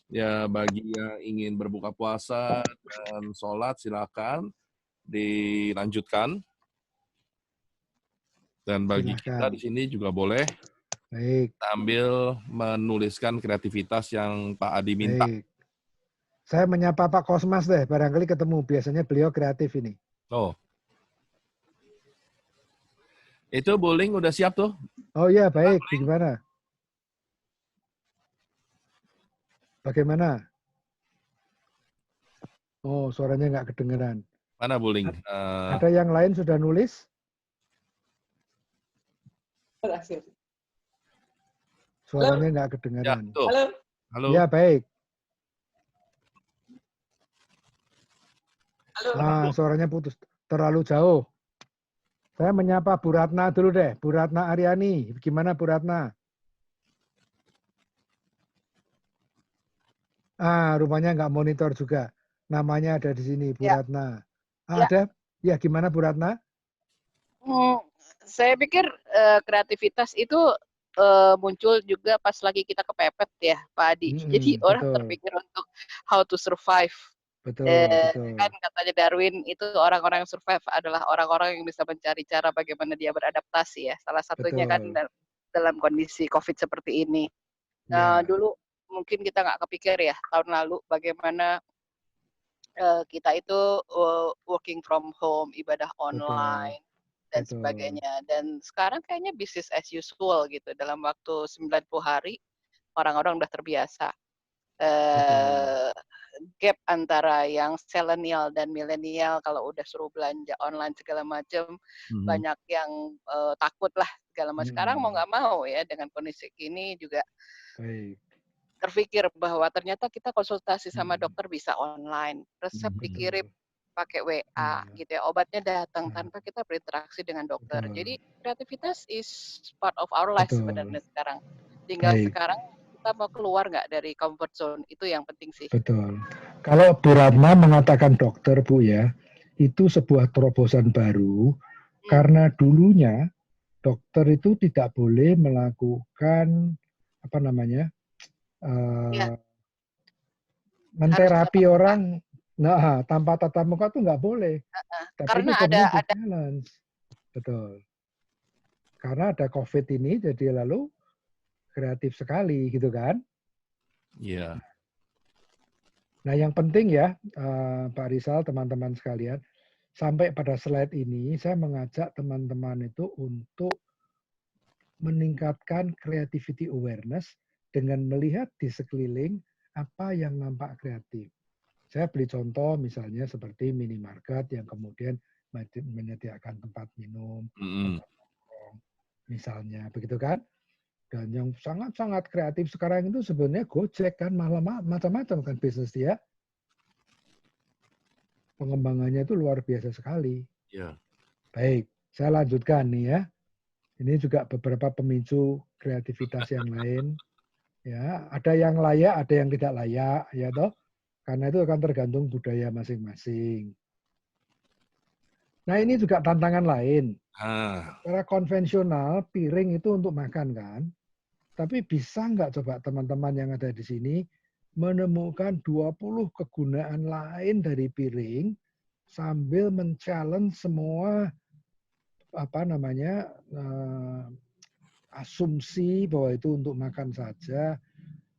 Ya, bagi yang ingin berbuka puasa dan sholat, silakan dilanjutkan. Dan bagi kita di sini juga boleh Baik. Sambil menuliskan kreativitas yang Pak Adi minta. Baik. Saya menyapa Pak Kosmas deh, barangkali ketemu. Biasanya beliau kreatif ini. Oh. Itu bowling udah siap tuh? Oh iya, baik. Gimana? Bagaimana? Oh, suaranya nggak kedengeran. Mana bowling? Ada yang lain sudah nulis? Berhasil. Suaranya nggak Ya, kedengeran. tuh. Halo. Ya, baik. Halo. Ah, suaranya putus. Terlalu jauh. Saya menyapa Bu Ratna dulu deh. Bu Ratna Aryani. Gimana Bu Ratna? Ah, rupanya nggak monitor juga. Namanya ada di sini, Bu Ratna. Ada? Ya, gimana Bu Ratna? Saya pikir kreativitas itu muncul juga pas lagi kita kepepet ya, Pak Adi. Jadi orang terpikir untuk how to survive. Betul. Kan katanya Darwin itu orang-orang yang survive adalah orang-orang yang bisa mencari cara bagaimana dia beradaptasi ya. Salah satunya kan dalam kondisi COVID seperti ini. Nah, dulu mungkin kita nggak kepikir ya tahun lalu bagaimana kita itu working from home, ibadah online dan sebagainya. Dan sekarang kayaknya business as usual gitu. Dalam waktu 90 hari orang-orang udah terbiasa. Gap antara yang milenial dan milenial kalau udah suruh belanja online segala macam, banyak yang takut lah segala macam. Sekarang mau nggak mau ya dengan kondisi ini juga terpikir bahwa ternyata kita konsultasi sama dokter bisa online, resep dikirim pakai WA gitu ya, obatnya datang tanpa kita berinteraksi dengan dokter. Jadi kreativitas is part of our life sebenarnya sekarang. Tinggal sekarang kita mau keluar nggak dari comfort zone, itu yang penting sih. Betul. Kalau Bu Ratna mengatakan dokter Bu ya, itu sebuah terobosan baru karena dulunya dokter itu tidak boleh melakukan apa namanya menterapi orang tanpa tatap muka tuh nggak boleh. Tapi Karena ini ada challenge. Betul. Karena ada COVID ini, jadi lalu kreatif sekali gitu kan? Iya. Nah yang penting ya Pak Rizal, teman-teman sekalian, sampai pada slide ini saya mengajak teman-teman itu untuk meningkatkan creativity awareness dengan melihat di sekeliling apa yang nampak kreatif. Saya beri contoh misalnya seperti minimarket yang kemudian menyediakan tempat minum, misalnya, begitu kan? Dan yang sangat-sangat kreatif sekarang itu sebenarnya Gojek kan, malah macam-macam kan bisnis dia. Pengembangannya itu luar biasa sekali. Ya. Baik, saya lanjutkan nih ya. Ini juga beberapa pemicu kreativitas yang lain. Ya, ada yang layak, ada yang tidak layak, ya toh. Karena itu akan tergantung budaya masing-masing. Nah, ini juga tantangan lain. Secara konvensional, piring itu untuk makan kan. Tapi bisa nggak coba teman-teman yang ada di sini menemukan 20 kegunaan lain dari piring sambil men-challenge semua asumsi bahwa itu untuk makan saja,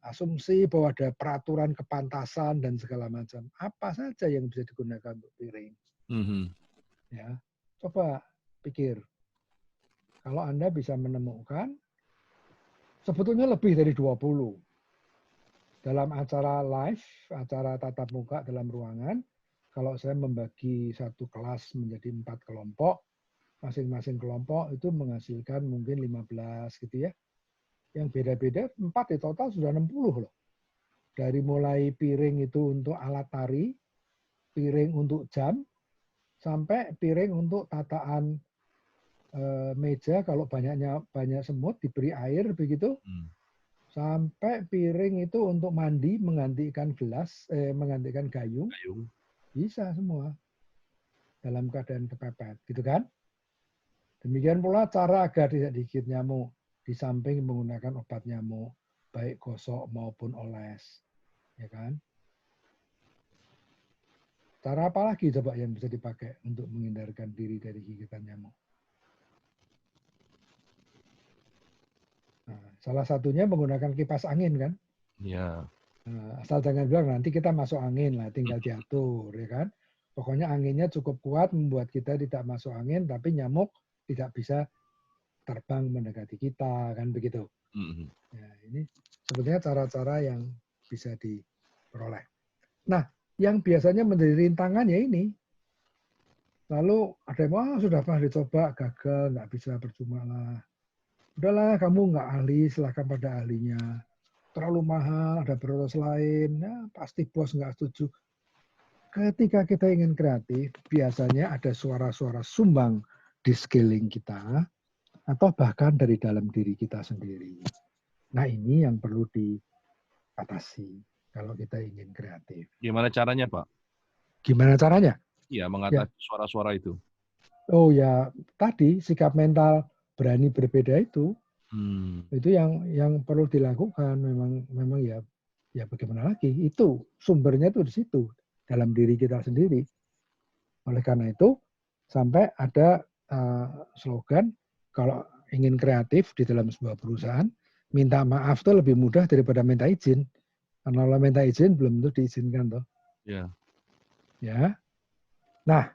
asumsi bahwa ada peraturan kepantasan dan segala macam. Apa saja yang bisa digunakan untuk piring? Ya, coba pikir. Kalau Anda bisa menemukan, sebetulnya lebih dari 20. Dalam acara live, acara tatap muka dalam ruangan, kalau saya membagi satu kelas menjadi 4 kelompok, masing-masing kelompok itu menghasilkan mungkin 15 gitu ya. Yang beda-beda 4 di total sudah 60 loh. Dari mulai piring itu untuk alat tari, piring untuk jam, sampai piring untuk tataan meja kalau banyak semut diberi air begitu. Sampai piring itu untuk mandi menggantikan menggantikan gayung. Bisa semua. Dalam keadaan kepepet, gitu kan? Demikian pula cara agar tidak digigit nyamuk, di samping menggunakan obat nyamuk, baik gosok maupun oles, ya kan? Cara apa lagi coba yang bisa dipakai untuk menghindarkan diri dari gigitan nyamuk? Nah, salah satunya menggunakan kipas angin kan. Ya. Nah, asal jangan bilang nanti kita masuk angin lah, tinggal diatur ya kan. Pokoknya anginnya cukup kuat membuat kita tidak masuk angin, tapi nyamuk tidak bisa terbang mendekati kita kan begitu. Ya, ini sebetulnya cara-cara yang bisa diperoleh. Nah, yang biasanya menjadi rintangan ya ini. Lalu ada yang sudah pernah dicoba, gagal, nggak bisa, percuma lah. Udahlah, kamu nggak ahli, silahkan pada ahlinya. Terlalu mahal, ada prioritas lain, ya, pasti bos nggak setuju. Ketika kita ingin kreatif, biasanya ada suara-suara sumbang di sekeliling kita, atau bahkan dari dalam diri kita sendiri. Nah, ini yang perlu diatasi kalau kita ingin kreatif. Gimana caranya, Pak? Gimana caranya? Iya, mengatasi suara-suara itu. Oh ya, tadi sikap mental berani berbeda itu yang perlu dilakukan. Memang ya bagaimana lagi? Itu sumbernya itu di situ, dalam diri kita sendiri. Oleh karena itu sampai ada slogan kalau ingin kreatif di dalam sebuah perusahaan, minta maaf itu lebih mudah daripada minta izin. Karena kalau minta izin belum tentu diizinkan toh. Ya. Ya. Nah,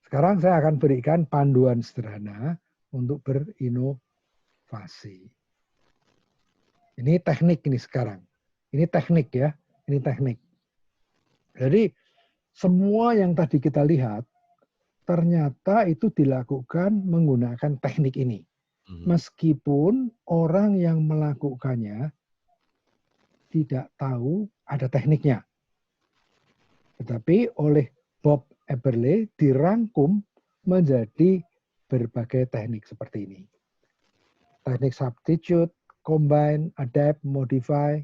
sekarang saya akan berikan panduan sederhana untuk berinovasi. Ini teknik ini sekarang. Ini teknik ya, ini teknik. Jadi semua yang tadi kita lihat ternyata itu dilakukan menggunakan teknik ini. Meskipun orang yang melakukannya tidak tahu ada tekniknya. Tetapi oleh Bob Eberle dirangkum menjadi berbagai teknik seperti ini. Teknik substitute, combine, adapt, modify,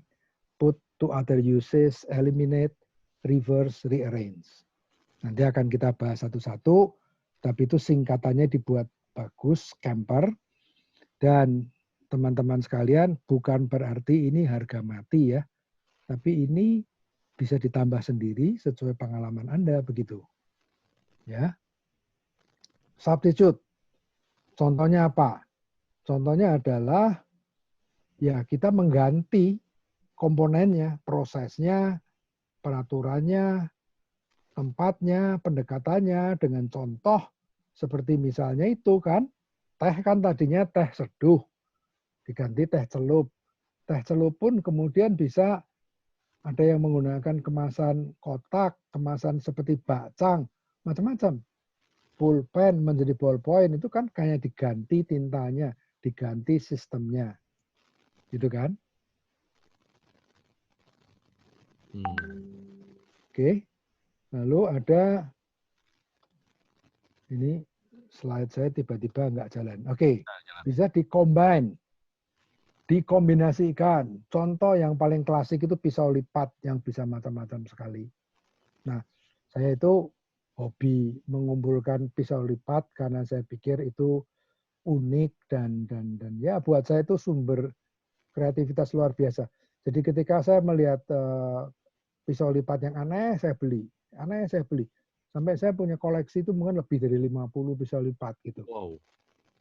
put to other uses, eliminate, reverse, rearrange. Nanti akan kita bahas satu-satu, tapi itu singkatannya dibuat bagus, camper. Dan teman-teman sekalian, bukan berarti ini harga mati ya, tapi ini bisa ditambah sendiri sesuai pengalaman Anda begitu. Ya. Substitute. Contohnya apa? Contohnya adalah ya kita mengganti komponennya, prosesnya, peraturannya, tempatnya, pendekatannya dengan contoh seperti misalnya itu kan, teh kan tadinya teh seduh, diganti teh celup. Teh celup pun kemudian bisa ada yang menggunakan kemasan kotak, kemasan seperti bakcang, macam-macam. Pulpen menjadi ballpoint itu kan kayak diganti tintanya, diganti sistemnya. Gitu kan? Oke. Lalu ada ini slide saya tiba-tiba nggak jalan. Oke. Bisa di-combine. Dikombinasikan. Contoh yang paling klasik itu pisau lipat yang bisa macam-macam sekali. Nah, saya itu hobi mengumpulkan pisau lipat karena saya pikir itu unik dan ya buat saya itu sumber kreativitas luar biasa. Jadi ketika saya melihat pisau lipat yang aneh, saya beli. Aneh, saya beli. Sampai saya punya koleksi itu mungkin lebih dari 50 pisau lipat gitu. Wow.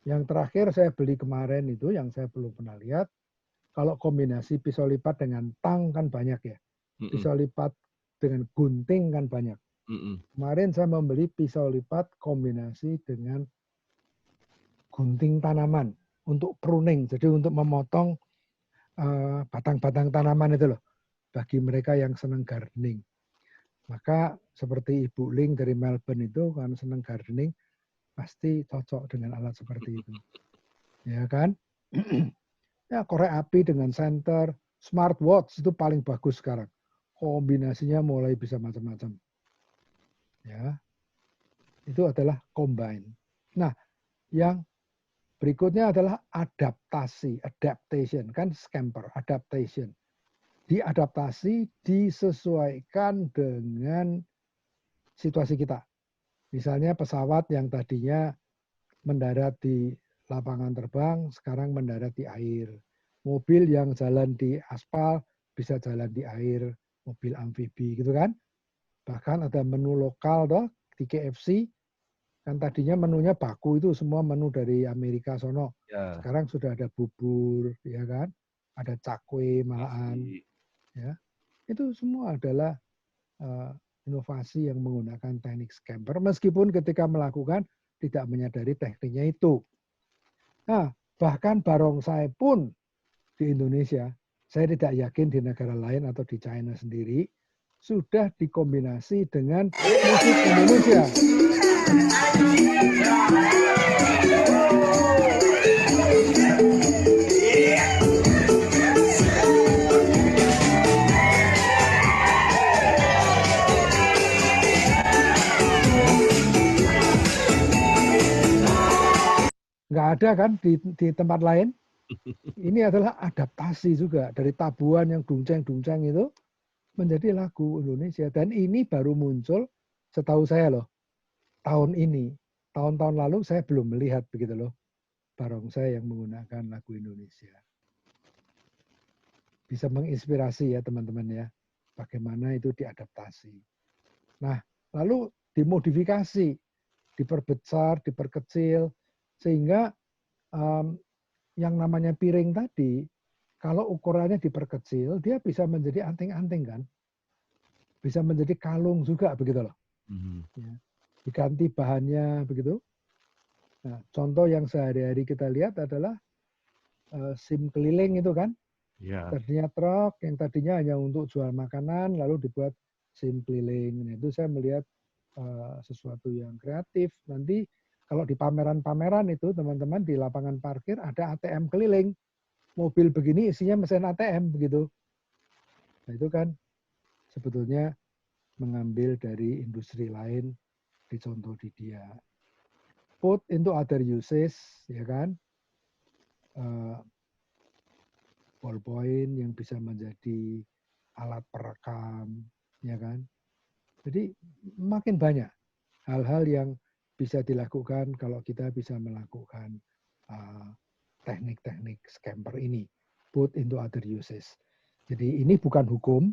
Yang terakhir saya beli kemarin itu yang saya belum pernah lihat. Kalau kombinasi pisau lipat dengan tang kan banyak ya. Pisau lipat dengan gunting kan banyak. Kemarin saya membeli pisau lipat kombinasi dengan gunting tanaman untuk pruning. Jadi untuk memotong batang-batang tanaman itu loh. Bagi mereka yang senang gardening. Maka seperti Ibu Ling dari Melbourne itu kan senang gardening, pasti cocok dengan alat seperti itu. Ya kan? Ya, korek api dengan senter, smartwatch itu paling bagus sekarang. Kombinasinya mulai bisa macam-macam. Ya. Itu adalah combine. Nah, yang berikutnya adalah adaptasi, adaptation, kan scamper, adaptation. Diadaptasi, disesuaikan dengan situasi kita. Misalnya pesawat yang tadinya mendarat di lapangan terbang, sekarang mendarat di air. Mobil yang jalan di aspal, bisa jalan di air. Mobil amfibi, gitu kan. Bahkan ada menu lokal toh, di KFC, kan tadinya menunya baku itu semua menu dari Amerika sono. Ya. Sekarang sudah ada bubur, ya kan. ada cakwe malahan, ya. Itu semua adalah inovasi yang menggunakan teknik scamper, meskipun ketika melakukan tidak menyadari tekniknya itu. Nah, bahkan barongsai pun di Indonesia, saya tidak yakin di negara lain atau di China sendiri, sudah dikombinasi dengan musik Indonesia. Nggak ada kan di tempat lain. Ini adalah adaptasi juga dari tabuhan yang dunceng-dunceng itu menjadi lagu Indonesia. Dan ini baru muncul setahu saya loh, tahun ini. Tahun-tahun lalu saya belum melihat begitu loh, barongsai yang menggunakan lagu Indonesia. Bisa menginspirasi ya teman-teman ya, bagaimana itu diadaptasi. Nah, lalu dimodifikasi, diperbesar, diperkecil, sehingga yang namanya piring tadi, kalau ukurannya diperkecil, dia bisa menjadi anting-anting kan, bisa menjadi kalung juga begitu loh. Ya. Diganti bahannya begitu. Nah, contoh yang sehari-hari kita lihat adalah SIM keliling itu kan, tadinya truk yang tadinya hanya untuk jual makanan, lalu dibuat SIM keliling. Nah, itu saya melihat sesuatu yang kreatif. Nanti kalau di pameran-pameran itu teman-teman di lapangan parkir ada ATM keliling. Mobil begini isinya mesin ATM begitu. Nah, itu kan sebetulnya mengambil dari industri lain, dicontoh di dia. Put into other uses, ya kan? Ballpoint yang bisa menjadi alat perekam, ya kan? Jadi makin banyak hal-hal yang bisa dilakukan kalau kita bisa melakukan teknik-teknik scamper ini. Put into other uses. Jadi ini bukan hukum,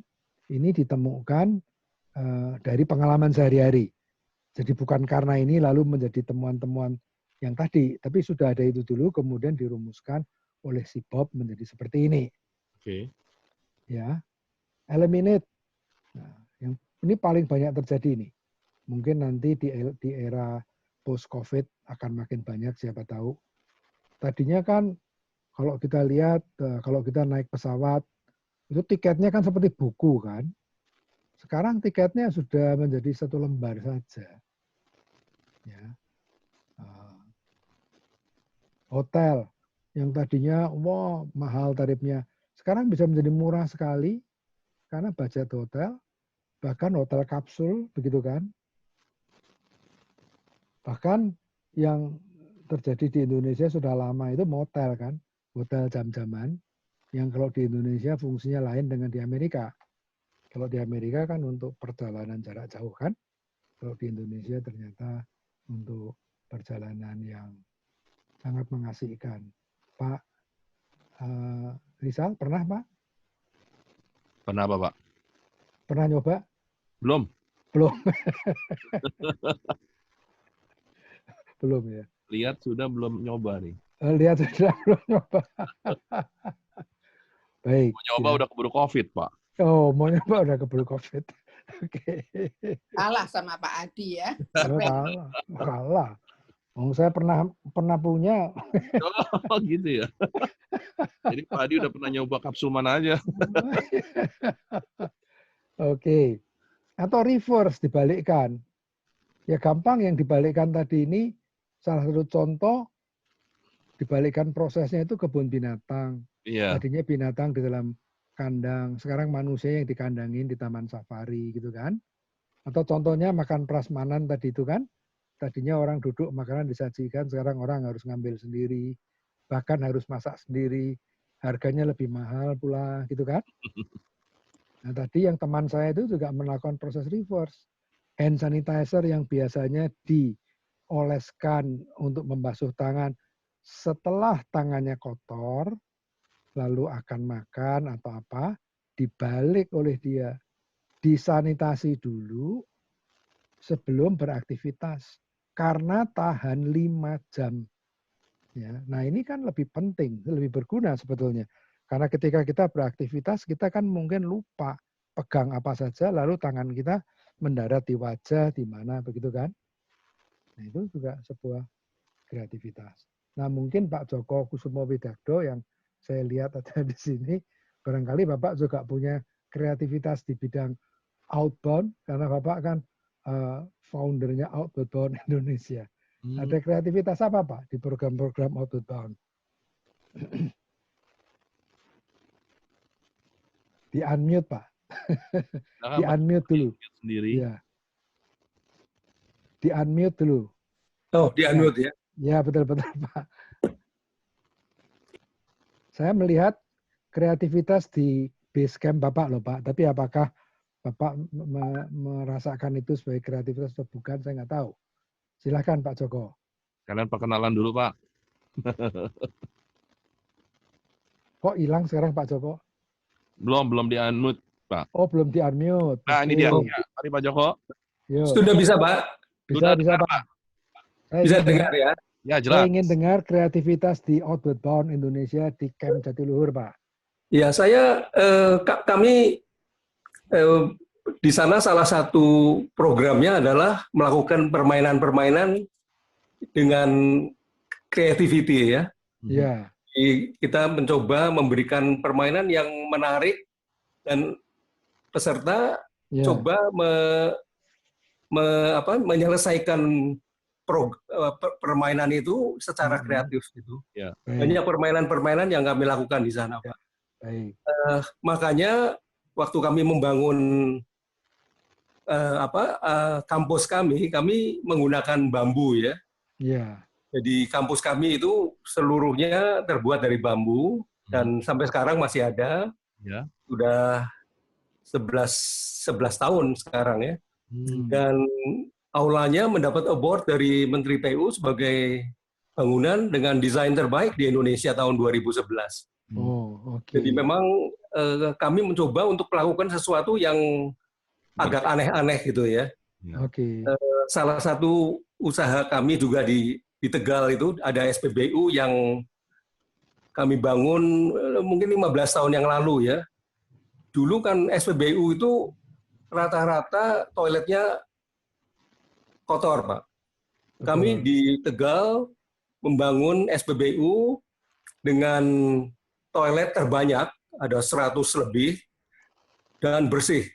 ini ditemukan dari pengalaman sehari-hari. Jadi bukan karena ini lalu menjadi temuan-temuan yang tadi, tapi sudah ada itu dulu, kemudian dirumuskan oleh si Bob menjadi seperti ini. Oke. Ya, eliminate. Nah, yang ini paling banyak terjadi nih. Mungkin nanti di era post-COVID akan makin banyak, siapa tahu. Tadinya kan kalau kita lihat, kalau kita naik pesawat, itu tiketnya kan seperti buku kan. Sekarang tiketnya sudah menjadi satu lembar saja. Ya. Hotel yang tadinya mahal tarifnya, sekarang bisa menjadi murah sekali karena budget hotel, bahkan hotel kapsul, begitu kan. Bahkan yang terjadi di Indonesia sudah lama itu motel kan, hotel jam-jaman, yang kalau di Indonesia fungsinya lain dengan di Amerika. Kalau di Amerika kan untuk perjalanan jarak jauh kan, kalau di Indonesia ternyata untuk perjalanan yang sangat mengasihkan. Pak Rizal, pernah Pak? Pernah apa Pak? Pernah nyoba? Belum. Belum. Belum ya. Lihat sudah belum nyoba nih. Lihat sudah belum nyoba. Baik. Mau nyoba udah keburu COVID, Pak. Oh, mau nyoba udah keburu COVID. Oke. Kalah sama Pak Adi ya. Kalah. Oh, saya pernah punya. Oh, gitu ya. Jadi Pak Adi udah pernah nyoba kapsul mana aja. Oke. Atau reverse, dibalikkan. Ya gampang, yang dibalikkan tadi ini salah satu contoh, dibalikkan prosesnya itu kebun binatang. Iya. Tadinya binatang di dalam kandang, sekarang manusia yang dikandangin di taman safari gitu kan. Atau contohnya makan prasmanan tadi itu kan, tadinya orang duduk makanan disajikan, sekarang orang harus ngambil sendiri, bahkan harus masak sendiri, harganya lebih mahal pula gitu kan. Nah tadi yang teman saya itu juga melakukan proses reverse. Hand sanitizer yang biasanya dioleskan untuk membasuh tangan setelah tangannya kotor, lalu akan makan atau apa, dibalik oleh dia. Disanitasi dulu sebelum beraktivitas. Karena tahan 5 jam. Ya, nah ini kan lebih penting, lebih berguna sebetulnya. Karena ketika kita beraktivitas, kita kan mungkin lupa pegang apa saja, lalu tangan kita mendarat di wajah, di mana, begitu kan? Nah, itu juga sebuah kreativitas. Nah, mungkin Pak Joko Kusumowidagdo yang saya lihat ada di sini, barangkali Bapak juga punya kreativitas di bidang outbound, karena Bapak kan foundernya Outbound Bound Indonesia. Ada kreativitas apa Pak di program-program Outbound Bound? Di unmute Pak. Di unmute dulu. Sendiri. Ya. Di unmute dulu. Oh, di unmute ya? Ya, betul-betul Pak. Saya melihat kreativitas di base camp Bapak loh Pak, tapi apakah Bapak merasakan itu sebagai kreativitas atau bukan, saya nggak tahu. Silahkan Pak Joko. Kalian perkenalan dulu Pak. Kok hilang sekarang Pak Joko? Belum di unmute Pak. Oh, belum di unmute. Nah, ini dia. Ya, mari Pak Joko. Yo. Sudah bisa Pak? Bisa Pak. Bisa dengar ya? Ya, jelas. Saya ingin dengar kreativitas di Outbound Bound Indonesia di Camp Jatiluhur, Pak. Ya, kami di sana salah satu programnya adalah melakukan permainan-permainan dengan creativity ya. Iya. Kita mencoba memberikan permainan yang menarik dan peserta coba menyelesaikan permainan itu secara kreatif gitu. Banyak permainan-permainan yang kami lakukan di sana, Pak. Makanya waktu kami membangun kampus kami menggunakan bambu ya. Iya. Jadi kampus kami itu seluruhnya terbuat dari bambu dan sampai sekarang masih ada. Ya. Sudah 11 tahun sekarang ya. Dan aulanya mendapat award dari Menteri PU sebagai bangunan dengan desain terbaik di Indonesia tahun 2011. Oh, oke. Jadi memang kami mencoba untuk melakukan sesuatu yang agak aneh-aneh gitu ya. Oke. Salah satu usaha kami juga di Tegal itu ada SPBU yang kami bangun mungkin 15 tahun yang lalu ya. Dulu kan SPBU itu rata-rata toiletnya kotor, Pak. Kami di Tegal membangun SPBU dengan toilet terbanyak, ada 100 lebih, dan bersih.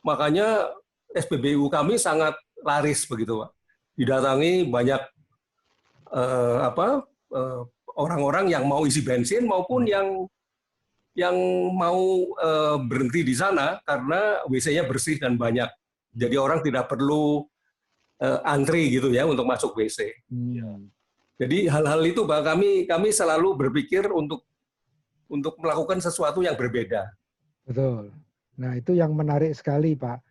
Makanya SPBU kami sangat laris begitu, Pak. Didatangi banyak orang-orang yang mau isi bensin maupun yang mau berhenti di sana karena WC-nya bersih dan banyak. Jadi orang tidak perlu antri gitu ya untuk masuk WC. Jadi hal-hal itu Pak, kami selalu berpikir untuk melakukan sesuatu yang berbeda. Betul. Nah, itu yang menarik sekali Pak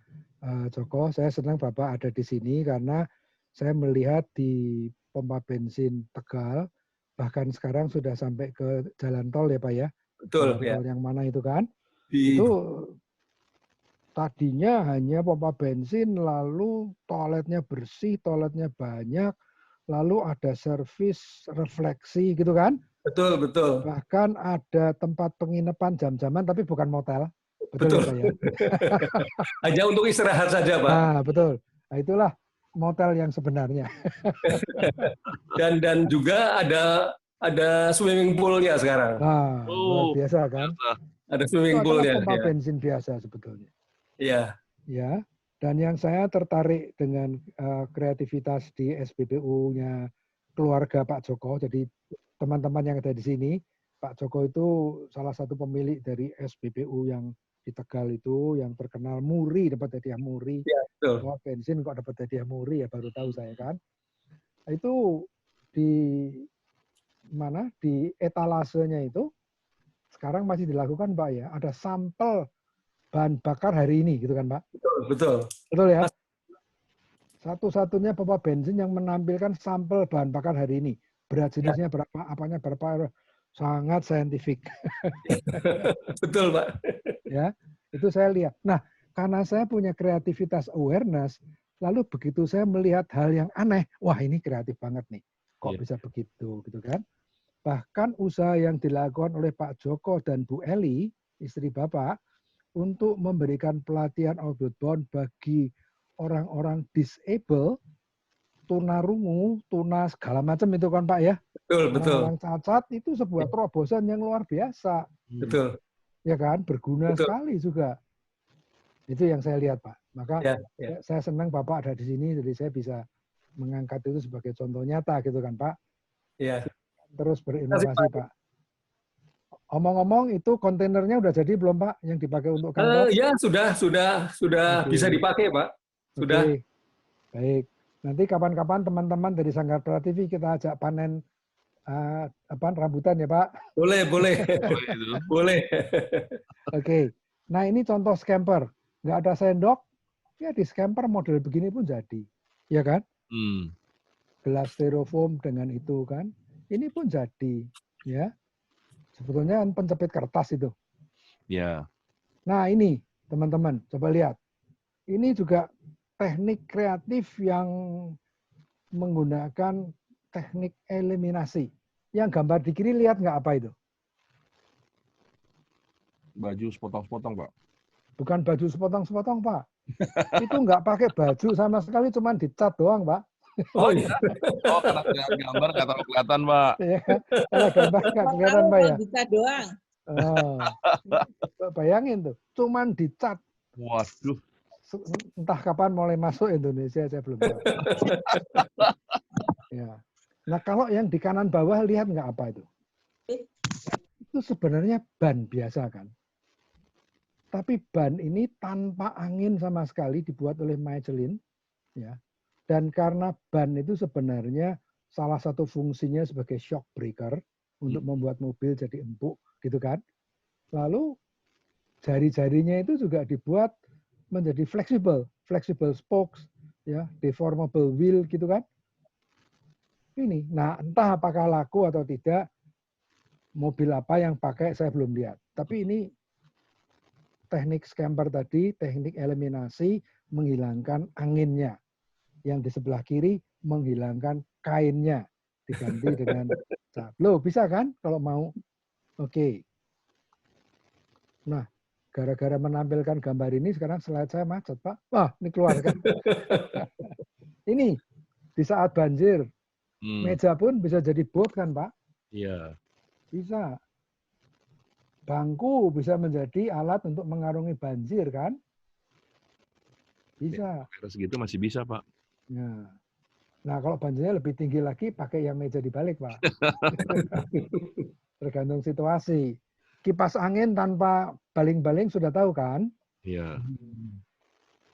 Joko. Saya senang Bapak ada di sini karena saya melihat di pompa bensin Tegal, bahkan sekarang sudah sampai ke jalan tol ya Pak ya. Betul. Jalan tol yang mana itu kan? Itu tadinya hanya pompa bensin, lalu toiletnya bersih, toiletnya banyak, lalu ada servis refleksi gitu kan? Betul. Bahkan ada tempat penginapan jam-jaman tapi bukan motel. Betul. Ya? Hanya untuk istirahat saja Pak. Nah, betul. Nah, itulah motel yang sebenarnya. dan juga ada swimming pool-nya sekarang. Nah, luar biasa kan? Ada swimming pool-nya. Pompa bensin biasa sebetulnya. Iya. Ya. Dan yang saya tertarik dengan kreativitas di SPBU-nya keluarga Pak Joko. Jadi teman-teman yang ada di sini, Pak Joko itu salah satu pemilik dari SPBU yang di Tegal itu, yang terkenal Muri, dapat hadiah Muri. Ya, betul. Pompa bensin kok dapat hadiah Muri ya, baru tahu saya kan. Itu di mana di etalasenya itu sekarang masih dilakukan Pak ya, ada sampel bahan bakar hari ini gitu kan Pak? Betul ya. Satu-satunya pompa bensin yang menampilkan sampel bahan bakar hari ini, berat jenisnya berapa, apanya berapa, sangat saintifik. Betul Pak. Ya, itu saya lihat. Nah, karena saya punya kreativitas awareness, lalu begitu saya melihat hal yang aneh, wah ini kreatif banget nih, kok bisa begitu gitu kan? Bahkan usaha yang dilakukan oleh Pak Joko dan Bu Eli, istri Bapak, untuk memberikan pelatihan outbound bagi orang-orang disable, tunarungu, tuna segala macam itu kan Pak ya. Betul, betul. Orang-orang cacat itu sebuah terobosan yang luar biasa. Betul. Ya kan, berguna Betul. sekali juga. Itu yang saya lihat Pak. Maka Ya. saya senang Bapak ada di sini, jadi saya bisa mengangkat itu sebagai contoh nyata gitu kan Pak. Ya. Terus berinovasi Pak. Omong-omong itu kontainernya udah jadi belum Pak yang dipakai untuk kantor? Ya sudah Oke. bisa dipakai Pak. Sudah. Oke. Baik. Nanti kapan-kapan teman-teman dari Sanggar Prativi kita ajak panen rambutan ya Pak. Boleh. Boleh. Oke. Nah ini contoh scamper. Nggak ada sendok, ya di scamper model begini pun jadi. Ya kan? Gelas styrofoam dengan itu kan. Ini pun jadi. Ya. Sebetulnya penjepit kertas itu. Ya. Nah ini teman-teman, coba lihat. Ini juga teknik kreatif yang menggunakan teknik eliminasi. Yang gambar di kiri lihat nggak apa itu? Baju sepotong-sepotong, Pak. Bukan baju sepotong-sepotong, Pak. Itu nggak pakai baju sama sekali, cuma dicat doang, Pak. Oh iya? Oh, karena gambar nggak terlalu kelihatan, Pak. Iya, karena gambar nggak kelihatan, Pak ya. Dicat doang. Oh, bayangin tuh, cuman dicat. Waduh. Entah kapan mulai masuk Indonesia, saya belum tahu. Ya. Nah, kalau yang di kanan bawah lihat nggak apa itu? Itu sebenarnya ban biasa kan. Tapi ban ini tanpa angin sama sekali dibuat oleh Michelin, ya. Dan karena ban itu sebenarnya salah satu fungsinya sebagai shock breaker untuk membuat mobil jadi empuk, gitu kan. Lalu jari-jarinya itu juga dibuat menjadi fleksibel spokes, ya, deformable wheel, gitu kan. Ini, nah entah apakah laku atau tidak, mobil apa yang pakai saya belum lihat. Tapi ini teknik scamper tadi, teknik eliminasi, menghilangkan anginnya. Yang di sebelah kiri menghilangkan kainnya, diganti dengan cat. Loh, bisa kan kalau mau? Oke. Nah, gara-gara menampilkan gambar ini, sekarang slide saya macet, Pak. Wah, ini keluar kan. Ini, di saat banjir, meja pun bisa jadi bot kan, Pak? Iya. Bisa. Bangku bisa menjadi alat untuk mengarungi banjir kan? Bisa. Air segitu masih bisa, Pak. Nah, kalau banjirnya lebih tinggi lagi, pakai yang meja dibalik, Pak. Tergantung situasi. Kipas angin tanpa baling-baling sudah tahu kan? Iya.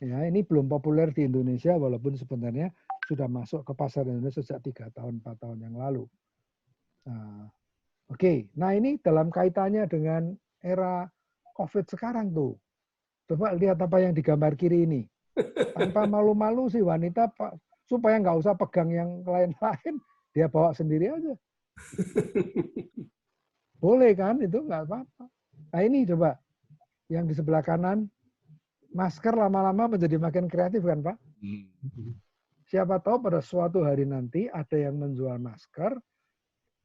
Ya, ini belum populer di Indonesia, walaupun sebenarnya sudah masuk ke pasar Indonesia sejak 3 tahun, 4 tahun yang lalu. Nah, oke, nah ini dalam kaitannya dengan era COVID sekarang tuh. Coba lihat apa yang digambar kiri ini. Tanpa malu-malu sih wanita, supaya nggak usah pegang yang lain-lain, dia bawa sendiri aja. Boleh kan, itu nggak apa-apa. Nah ini coba, yang di sebelah kanan, masker lama-lama menjadi makin kreatif kan Pak? Siapa tahu pada suatu hari nanti ada yang menjual masker,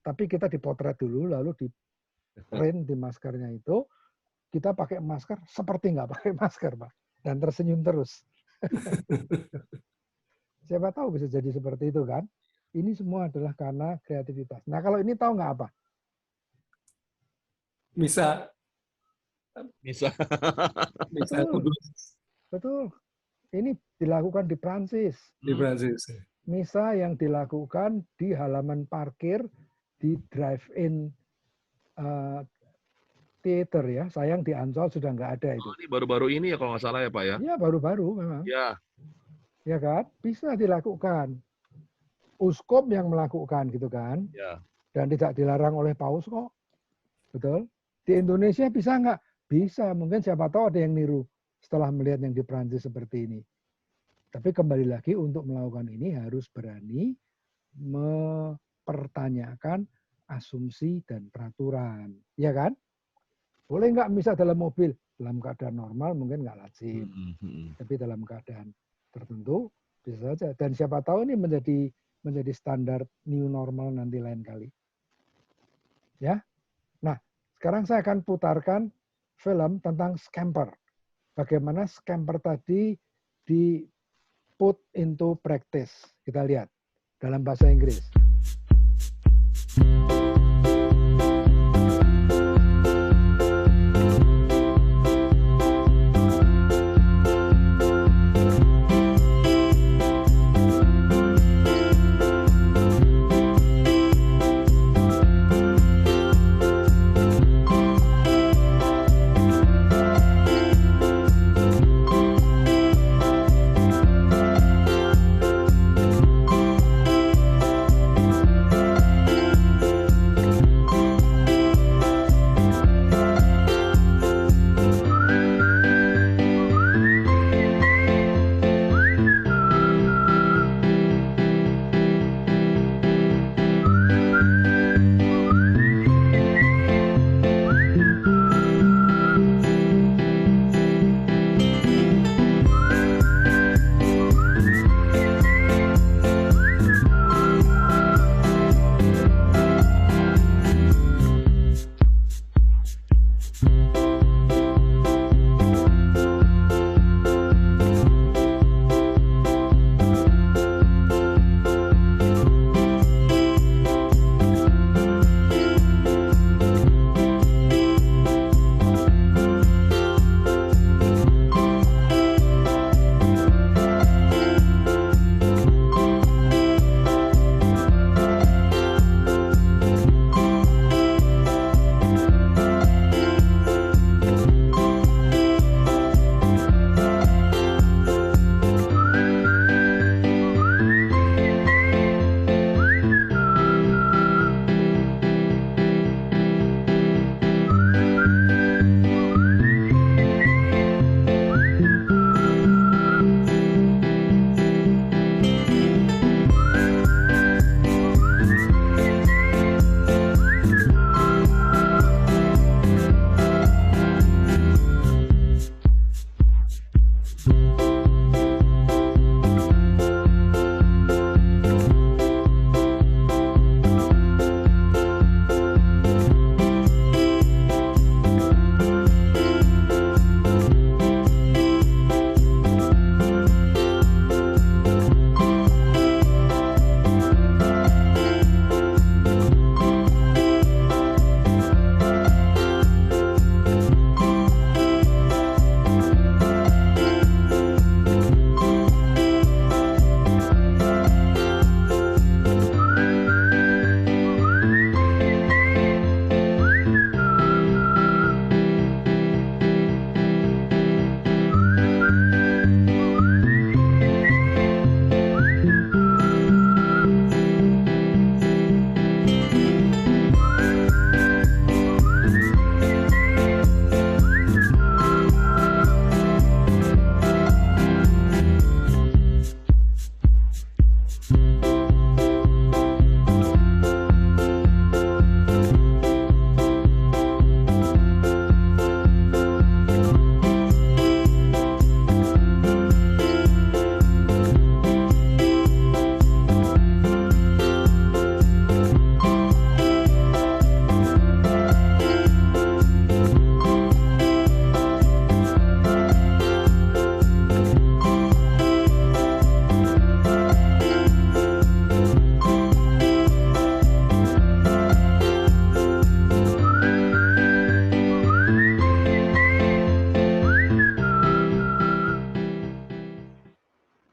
tapi kita dipotret dulu, lalu di print di maskernya itu, kita pakai masker seperti nggak pakai masker, Pak. Dan tersenyum terus. Siapa tahu bisa jadi seperti itu kan. Ini semua adalah karena kreativitas. Nah kalau ini tahu nggak apa? Bisa. Betul. Ini dilakukan di Prancis. Di Prancis. Misa yang dilakukan di halaman parkir di drive-in theater ya. Sayang di Ancol sudah nggak ada itu. Oh, ini baru-baru ini ya kalau nggak salah ya Pak ya? Ya baru-baru memang. Ya. Ya kan? Bisa dilakukan. Uskop yang melakukan gitu kan. Ya. Dan tidak dilarang oleh Paus kok. Betul? Di Indonesia bisa nggak? Bisa. Mungkin siapa tahu ada yang niru setelah melihat yang di Prancis seperti ini. Tapi kembali lagi untuk melakukan ini harus berani mempertanyakan asumsi dan peraturan. Ya kan? Boleh nggak misal dalam mobil? Dalam keadaan normal mungkin nggak lazim. Tapi dalam keadaan tertentu bisa saja. Dan siapa tahu ini menjadi standar new normal nanti lain kali. Ya. Nah, sekarang saya akan putarkan film tentang scamper. Bagaimana scamper tadi di put into practice. Kita lihat dalam bahasa Inggris.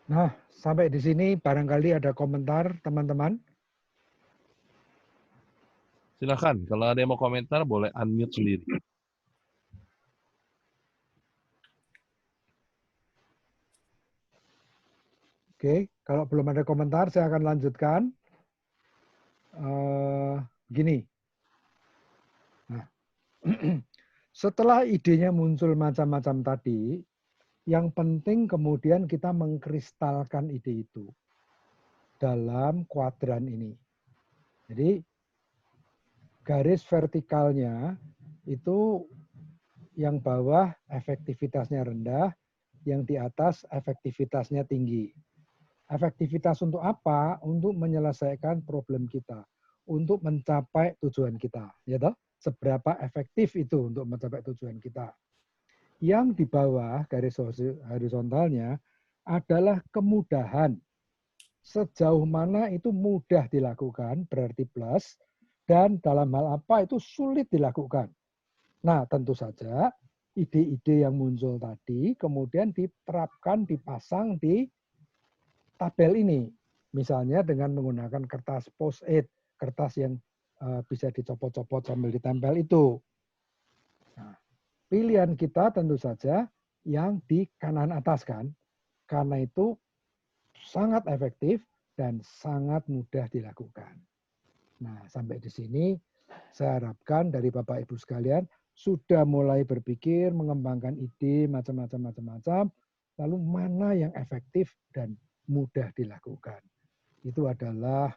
Nah, sampai di sini barangkali ada komentar teman-teman. Silakan, kalau ada yang mau komentar boleh unmute sendiri. Oke, kalau belum ada komentar saya akan lanjutkan. Gini. Nah, setelah idenya muncul macam-macam tadi, yang penting kemudian kita mengkristalkan ide itu dalam kuadran ini. Jadi garis vertikalnya itu yang bawah efektivitasnya rendah, yang di atas efektivitasnya tinggi. Efektivitas untuk apa? Untuk menyelesaikan problem kita. untuk mencapai tujuan kita, ya toh? Seberapa efektif itu untuk mencapai tujuan kita. Yang di bawah garis horizontalnya adalah kemudahan. Sejauh mana itu mudah dilakukan, berarti plus, dan dalam hal apa itu sulit dilakukan. Nah, tentu saja ide-ide yang muncul tadi kemudian diterapkan, dipasang di tabel ini. Misalnya dengan menggunakan kertas post-it, kertas yang bisa dicopot-copot sambil ditempel itu. Nah, pilihan kita tentu saja yang di kanan atas kan, karena itu sangat efektif dan sangat mudah dilakukan. Nah, sampai di sini saya harapkan dari Bapak Ibu sekalian sudah mulai berpikir, mengembangkan ide macam-macam, lalu mana yang efektif dan mudah dilakukan. Itu adalah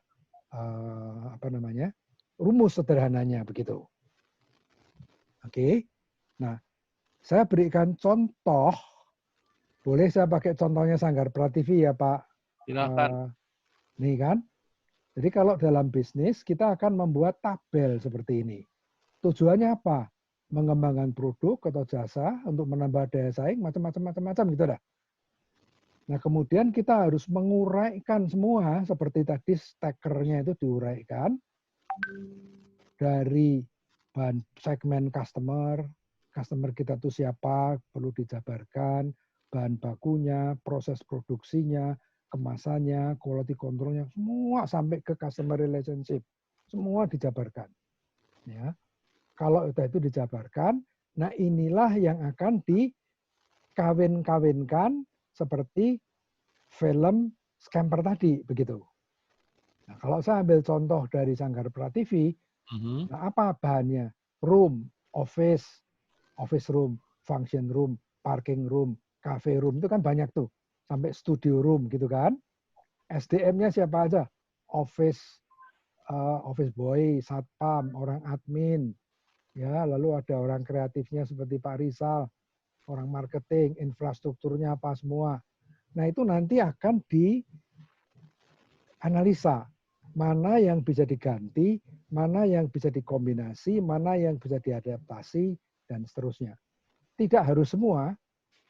rumus sederhananya begitu. Oke. Nah, saya berikan contoh. Boleh saya pakai contohnya Sanggar Prativi ya, Pak? Silakan. Nih kan. Jadi kalau dalam bisnis kita akan membuat tabel seperti ini. Tujuannya apa? Mengembangkan produk atau jasa untuk menambah daya saing macam-macam gitu dah. Nah, kemudian kita harus menguraikan semua seperti tadi stackernya itu diuraikan dari segmen customer kita itu siapa, perlu dijabarkan, bahan bakunya, proses produksinya, kemasannya, quality controlnya, semua sampai ke customer relationship, semua dijabarkan. Ya, kalau itu dijabarkan, nah inilah yang akan dikawin-kawinkan seperti film Scamper tadi, begitu. Nah, kalau saya ambil contoh dari Sanggar Prativi, nah apa bahannya? Room, office room, function room, parking room, cafe room, itu kan banyak tuh. Sampai studio room gitu kan. SDM-nya siapa aja? Office boy, satpam, orang admin, ya, lalu ada orang kreatifnya seperti Pak Rizal, orang marketing, infrastrukturnya apa semua. Nah, itu nanti akan dianalisa mana yang bisa diganti, mana yang bisa dikombinasi, mana yang bisa diadaptasi, dan seterusnya. Tidak harus semua,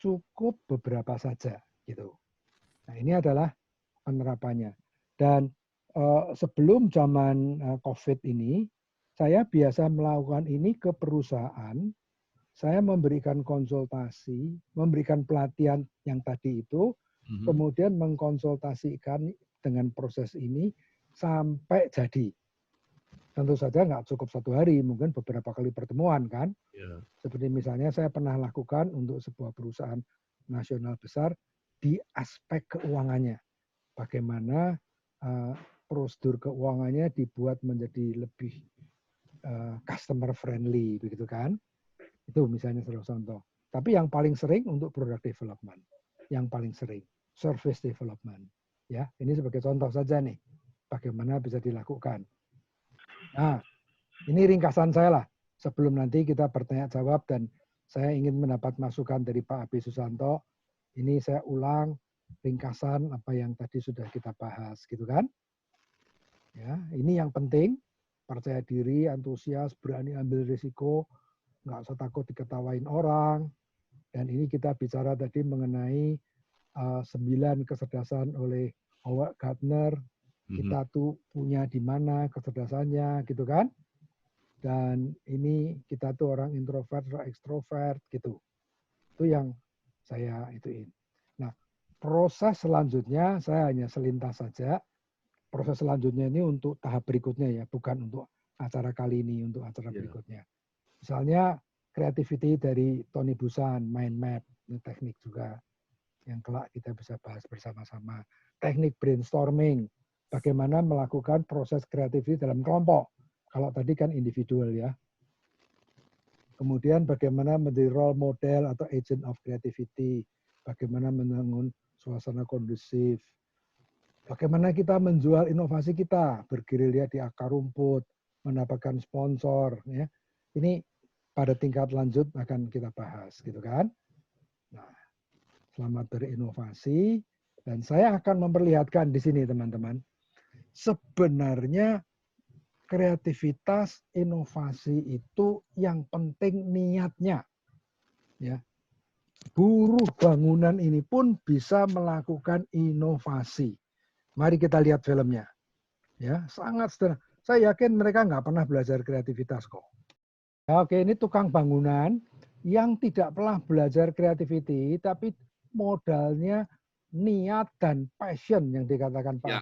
cukup beberapa saja gitu. Nah, ini adalah penerapannya. Dan sebelum zaman COVID ini, saya biasa melakukan ini ke perusahaan. Saya memberikan konsultasi, memberikan pelatihan yang tadi itu, kemudian mengkonsultasikan dengan proses ini sampai jadi. Tentu saja nggak cukup 1 hari, mungkin beberapa kali pertemuan kan. Yeah. Seperti misalnya saya pernah lakukan untuk sebuah perusahaan nasional besar di aspek keuangannya. Bagaimana prosedur keuangannya dibuat menjadi lebih customer friendly, begitu kan. Itu misalnya salah contoh. Tapi yang paling sering untuk product development. Yang paling sering. Service development. Ya, ini sebagai contoh saja nih. Bagaimana bisa dilakukan. Nah, ini ringkasan saya lah. Sebelum nanti kita bertanya jawab dan saya ingin mendapat masukan dari Pak Abi Susanto. Ini saya ulang ringkasan apa yang tadi sudah kita bahas, gitu kan? Ya, ini yang penting. Percaya diri, antusias, berani ambil risiko, nggak usah takut diketawain orang. Dan ini kita bicara tadi mengenai 9 kecerdasan oleh Howard Gardner. Kita tuh punya di mana kecerdasannya, gitu kan? Dan ini kita tuh orang introvert atau ekstrovert, gitu. Itu yang saya ituin. Nah, proses selanjutnya saya hanya selintas saja. Proses selanjutnya ini untuk tahap berikutnya ya, bukan untuk acara kali ini, untuk acara berikutnya. Misalnya creativity dari Tony Busan, mind map, ini teknik juga yang kelak kita bisa bahas bersama-sama. Teknik brainstorming, bagaimana melakukan proses kreativiti dalam kelompok. Kalau tadi kan individual ya. Kemudian bagaimana menjadi role model atau agent of creativity. Bagaimana membangun suasana kondusif. Bagaimana kita menjual inovasi kita, bergerilya di akar rumput, mendapatkan sponsor. Ya. Ini pada tingkat lanjut akan kita bahas, gitu kan? Nah, selamat berinovasi. Dan saya akan memperlihatkan di sini, teman-teman. Sebenarnya kreativitas, inovasi itu yang penting niatnya. Ya. Buruh bangunan ini pun bisa melakukan inovasi. Mari kita lihat filmnya. Ya, sangat sederhana. Saya yakin mereka nggak pernah belajar kreativitas kok. Ya, oke, ini tukang bangunan yang tidak pernah belajar creativity, tapi modalnya niat dan passion yang dikatakan Pak. Ya.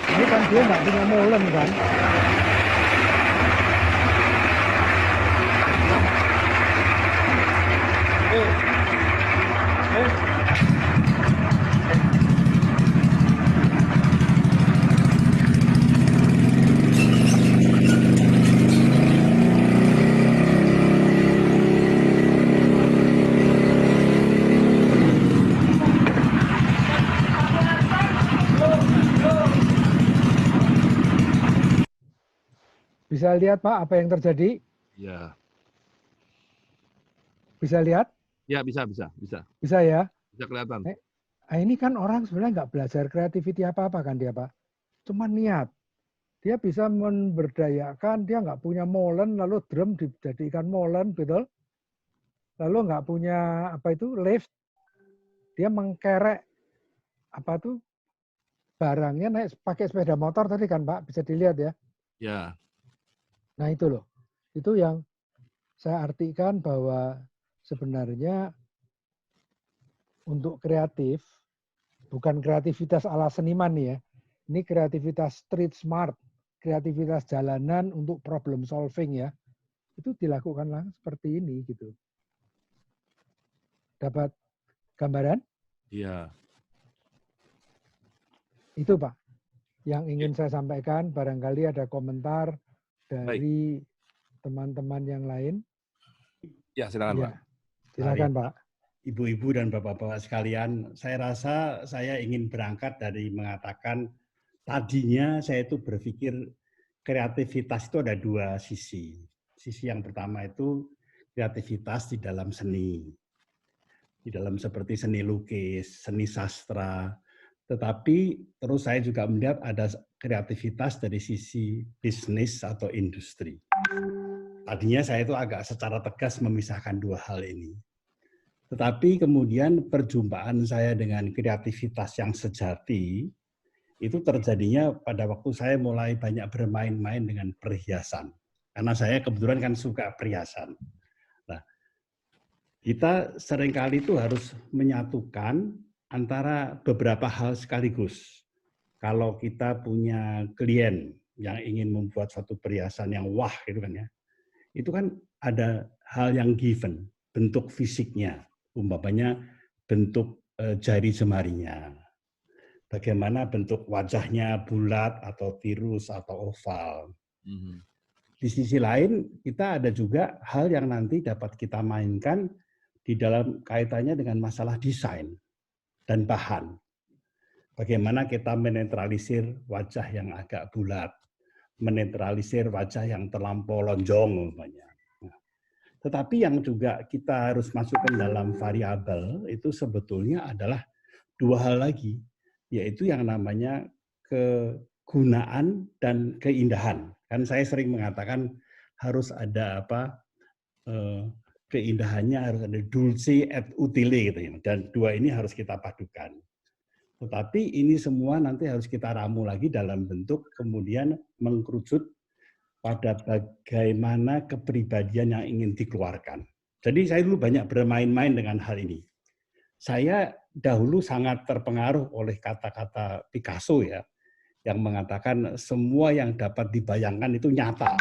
Ini kan dia nggak punya molen kan? Bisa lihat Pak apa yang terjadi? Ya. Bisa lihat? Ya, bisa. Bisa ya? Bisa kelihatan. Nah, ini kan orang sebenarnya nggak belajar creativity apa-apa kan dia Pak. Cuma niat. Dia bisa memberdayakan, dia nggak punya molen, lalu drum dijadikan molen, betul? Lalu nggak punya apa itu lift, dia mengkerek apa tuh barangnya naik pakai sepeda motor tadi kan Pak, bisa dilihat ya? Ya. Nah itu loh, itu yang saya artikan bahwa sebenarnya untuk kreatif, bukan kreativitas ala seniman nih ya, ini kreativitas street smart, kreativitas jalanan untuk problem solving ya, itu dilakukan seperti ini gitu. Dapat gambaran? Iya. Itu Pak, yang ingin saya sampaikan, barangkali ada komentar dari teman-teman yang lain. Ya, silakan Pak. Silakan Pak. Ibu-ibu dan bapak-bapak sekalian, saya rasa saya ingin berangkat dari mengatakan tadinya saya itu berpikir kreativitas itu ada dua sisi. Sisi yang pertama itu kreativitas di dalam seni. Di dalam seperti seni lukis, seni sastra. Tetapi terus saya juga melihat ada kreativitas dari sisi bisnis atau industri. Tadinya saya itu agak secara tegas memisahkan dua hal ini. Tetapi kemudian perjumpaan saya dengan kreativitas yang sejati itu terjadinya pada waktu saya mulai banyak bermain-main dengan perhiasan. Karena saya kebetulan kan suka perhiasan. Nah, kita seringkali itu harus menyatukan antara beberapa hal sekaligus. Kalau kita punya klien yang ingin membuat suatu perhiasan yang wah gitu kan ya, itu kan ada hal yang given, bentuk fisiknya, umpamanya bentuk jari jemarinya, bagaimana bentuk wajahnya bulat atau tirus atau oval. Di sisi lain kita ada juga hal yang nanti dapat kita mainkan di dalam kaitannya dengan masalah desain dan bahan. Bagaimana kita menetralisir wajah yang agak bulat, menetralisir wajah yang terlampau lonjong umpamanya. Tetapi yang juga kita harus masukkan dalam variabel itu sebetulnya adalah dua hal lagi, yaitu yang namanya kegunaan dan keindahan. Kan saya sering mengatakan harus ada keindahannya, harus ada dulce et utile gitu ya. Dan dua ini harus kita padukan. Tetapi ini semua nanti harus kita ramu lagi dalam bentuk kemudian mengkerucut pada bagaimana kepribadian yang ingin dikeluarkan. Jadi saya dulu banyak bermain-main dengan hal ini. Saya dahulu sangat terpengaruh oleh kata-kata Picasso ya, yang mengatakan semua yang dapat dibayangkan itu nyata.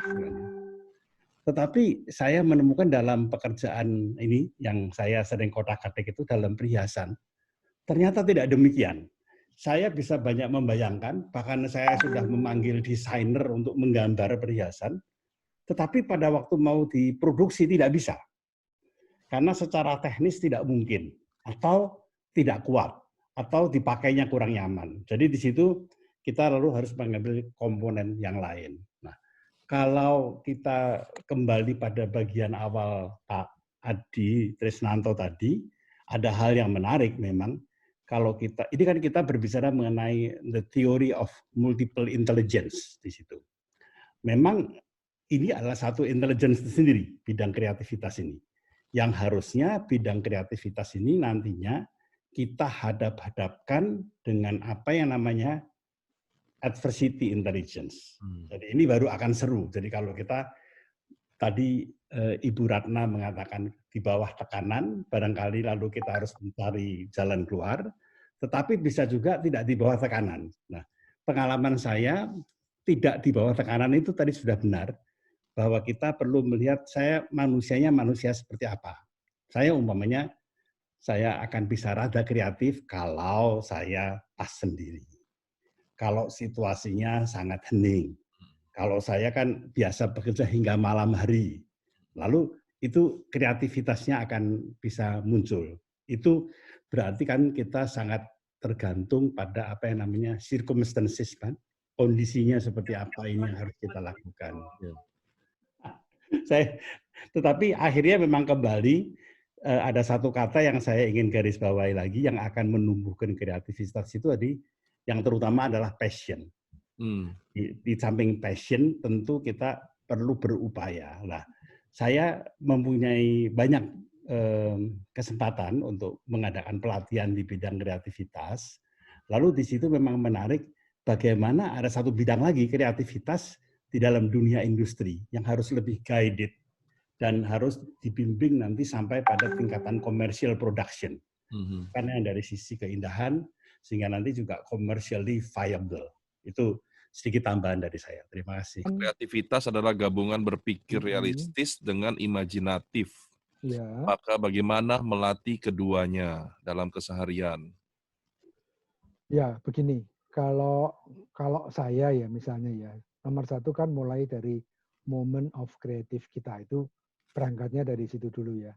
Tetapi saya menemukan dalam pekerjaan ini, yang saya sering kotak-katik itu dalam perhiasan, ternyata tidak demikian. Saya bisa banyak membayangkan, bahkan saya sudah memanggil desainer untuk menggambar perhiasan, tetapi pada waktu mau diproduksi tidak bisa. Karena secara teknis tidak mungkin, atau tidak kuat, atau dipakainya kurang nyaman. Jadi di situ kita lalu harus mengambil komponen yang lain. Nah, kalau kita kembali pada bagian awal Pak Adi Tresnanto tadi, ada hal yang menarik memang. Kalau kita, ini kan kita berbicara mengenai the theory of multiple intelligence di situ. Memang ini adalah satu intelligence sendiri, bidang kreativitas ini. Yang harusnya bidang kreativitas ini nantinya kita hadap-hadapkan dengan apa yang namanya adversity intelligence. Jadi ini baru akan seru. Jadi kalau kita tadi Ibu Ratna mengatakan di bawah tekanan, barangkali lalu kita harus mencari jalan keluar, tetapi bisa juga tidak di bawah tekanan. Nah, pengalaman saya tidak di bawah tekanan itu tadi sudah benar, bahwa kita perlu melihat saya manusianya manusia seperti apa. Saya umpamanya, saya akan bisa rada kreatif kalau saya pas sendiri. Kalau situasinya sangat hening. Kalau saya kan biasa bekerja hingga malam hari, lalu itu kreativitasnya akan bisa muncul. Itu berarti kan kita sangat tergantung pada apa yang namanya circumstances, kan? Kondisinya seperti apa ini yang harus kita lakukan. Tetapi akhirnya memang kembali ada satu kata yang saya ingin garis bawahi lagi yang akan menumbuhkan kreativitas itu tadi, yang terutama adalah passion. Di samping passion tentu kita perlu berupaya. Nah, saya mempunyai banyak kesempatan untuk mengadakan pelatihan di bidang kreativitas. Lalu di situ memang menarik bagaimana ada satu bidang lagi kreativitas di dalam dunia industri yang harus lebih guided dan harus dibimbing nanti sampai pada tingkatan commercial production. Karena dari sisi keindahan sehingga nanti juga commercially viable. Itu sedikit tambahan dari saya. Terima kasih. Kreativitas adalah gabungan berpikir realistis dengan imajinatif. Ya. Maka bagaimana melatih keduanya dalam keseharian? Ya, begini. Kalau saya ya misalnya ya, nomor satu kan mulai dari moment of creative kita itu berangkatnya dari situ dulu ya.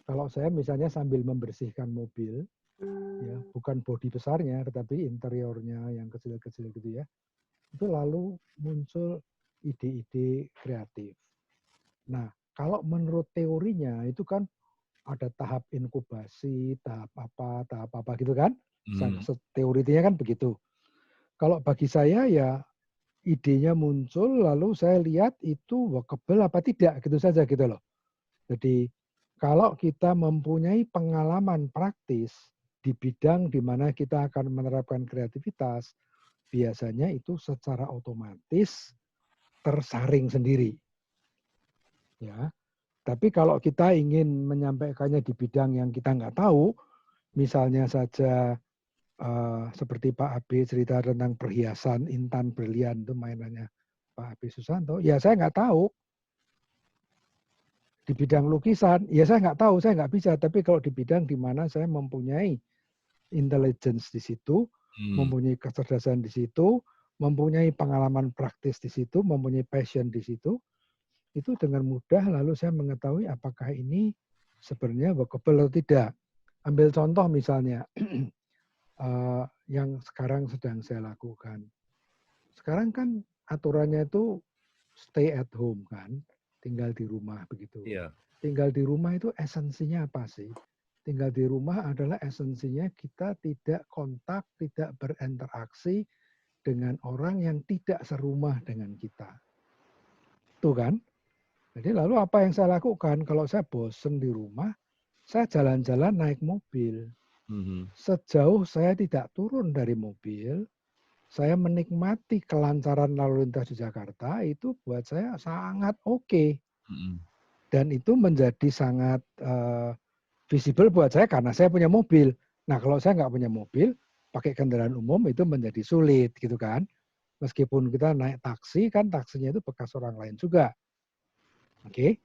Kalau saya misalnya sambil membersihkan mobil, ya bukan bodi besarnya, tetapi interiornya yang kecil-kecil gitu ya, itu lalu muncul ide-ide kreatif. Nah, kalau menurut teorinya itu kan ada tahap inkubasi, tahap apa gitu kan? Teorinya kan begitu. Kalau bagi saya ya idenya muncul, lalu saya lihat itu workable apa tidak, gitu saja gitu loh. Jadi kalau kita mempunyai pengalaman praktis di bidang di mana kita akan menerapkan kreativitas, biasanya itu secara otomatis tersaring sendiri. Ya, tapi kalau kita ingin menyampaikannya di bidang yang kita nggak tahu, misalnya saja seperti Pak AB cerita tentang perhiasan intan brilian itu mainannya Pak AB Susanto, ya saya nggak tahu. Di bidang lukisan, ya saya nggak tahu, saya nggak bisa. Tapi kalau di bidang di mana saya mempunyai intelligence di situ, mempunyai kecerdasan di situ, mempunyai pengalaman praktis di situ, mempunyai passion di situ, itu dengan mudah lalu saya mengetahui apakah ini sebenarnya workable atau tidak. Ambil contoh misalnya, yang sekarang sedang saya lakukan. Sekarang kan aturannya itu stay at home kan, tinggal di rumah begitu. Iya. Tinggal di rumah itu esensinya apa sih? Tinggal di rumah adalah esensinya kita tidak kontak, tidak berinteraksi dengan orang yang tidak serumah dengan kita. Tuh kan? Jadi lalu apa yang saya lakukan? Kalau saya bosen di rumah, saya jalan-jalan naik mobil. Sejauh saya tidak turun dari mobil, saya menikmati kelancaran lalu lintas di Jakarta, itu buat saya sangat oke. Dan itu menjadi sangat visible buat saya karena saya punya mobil. Nah kalau saya nggak punya mobil, pakai kendaraan umum itu menjadi sulit gitu kan. Meskipun kita naik taksi, kan taksinya itu bekas orang lain juga. Oke,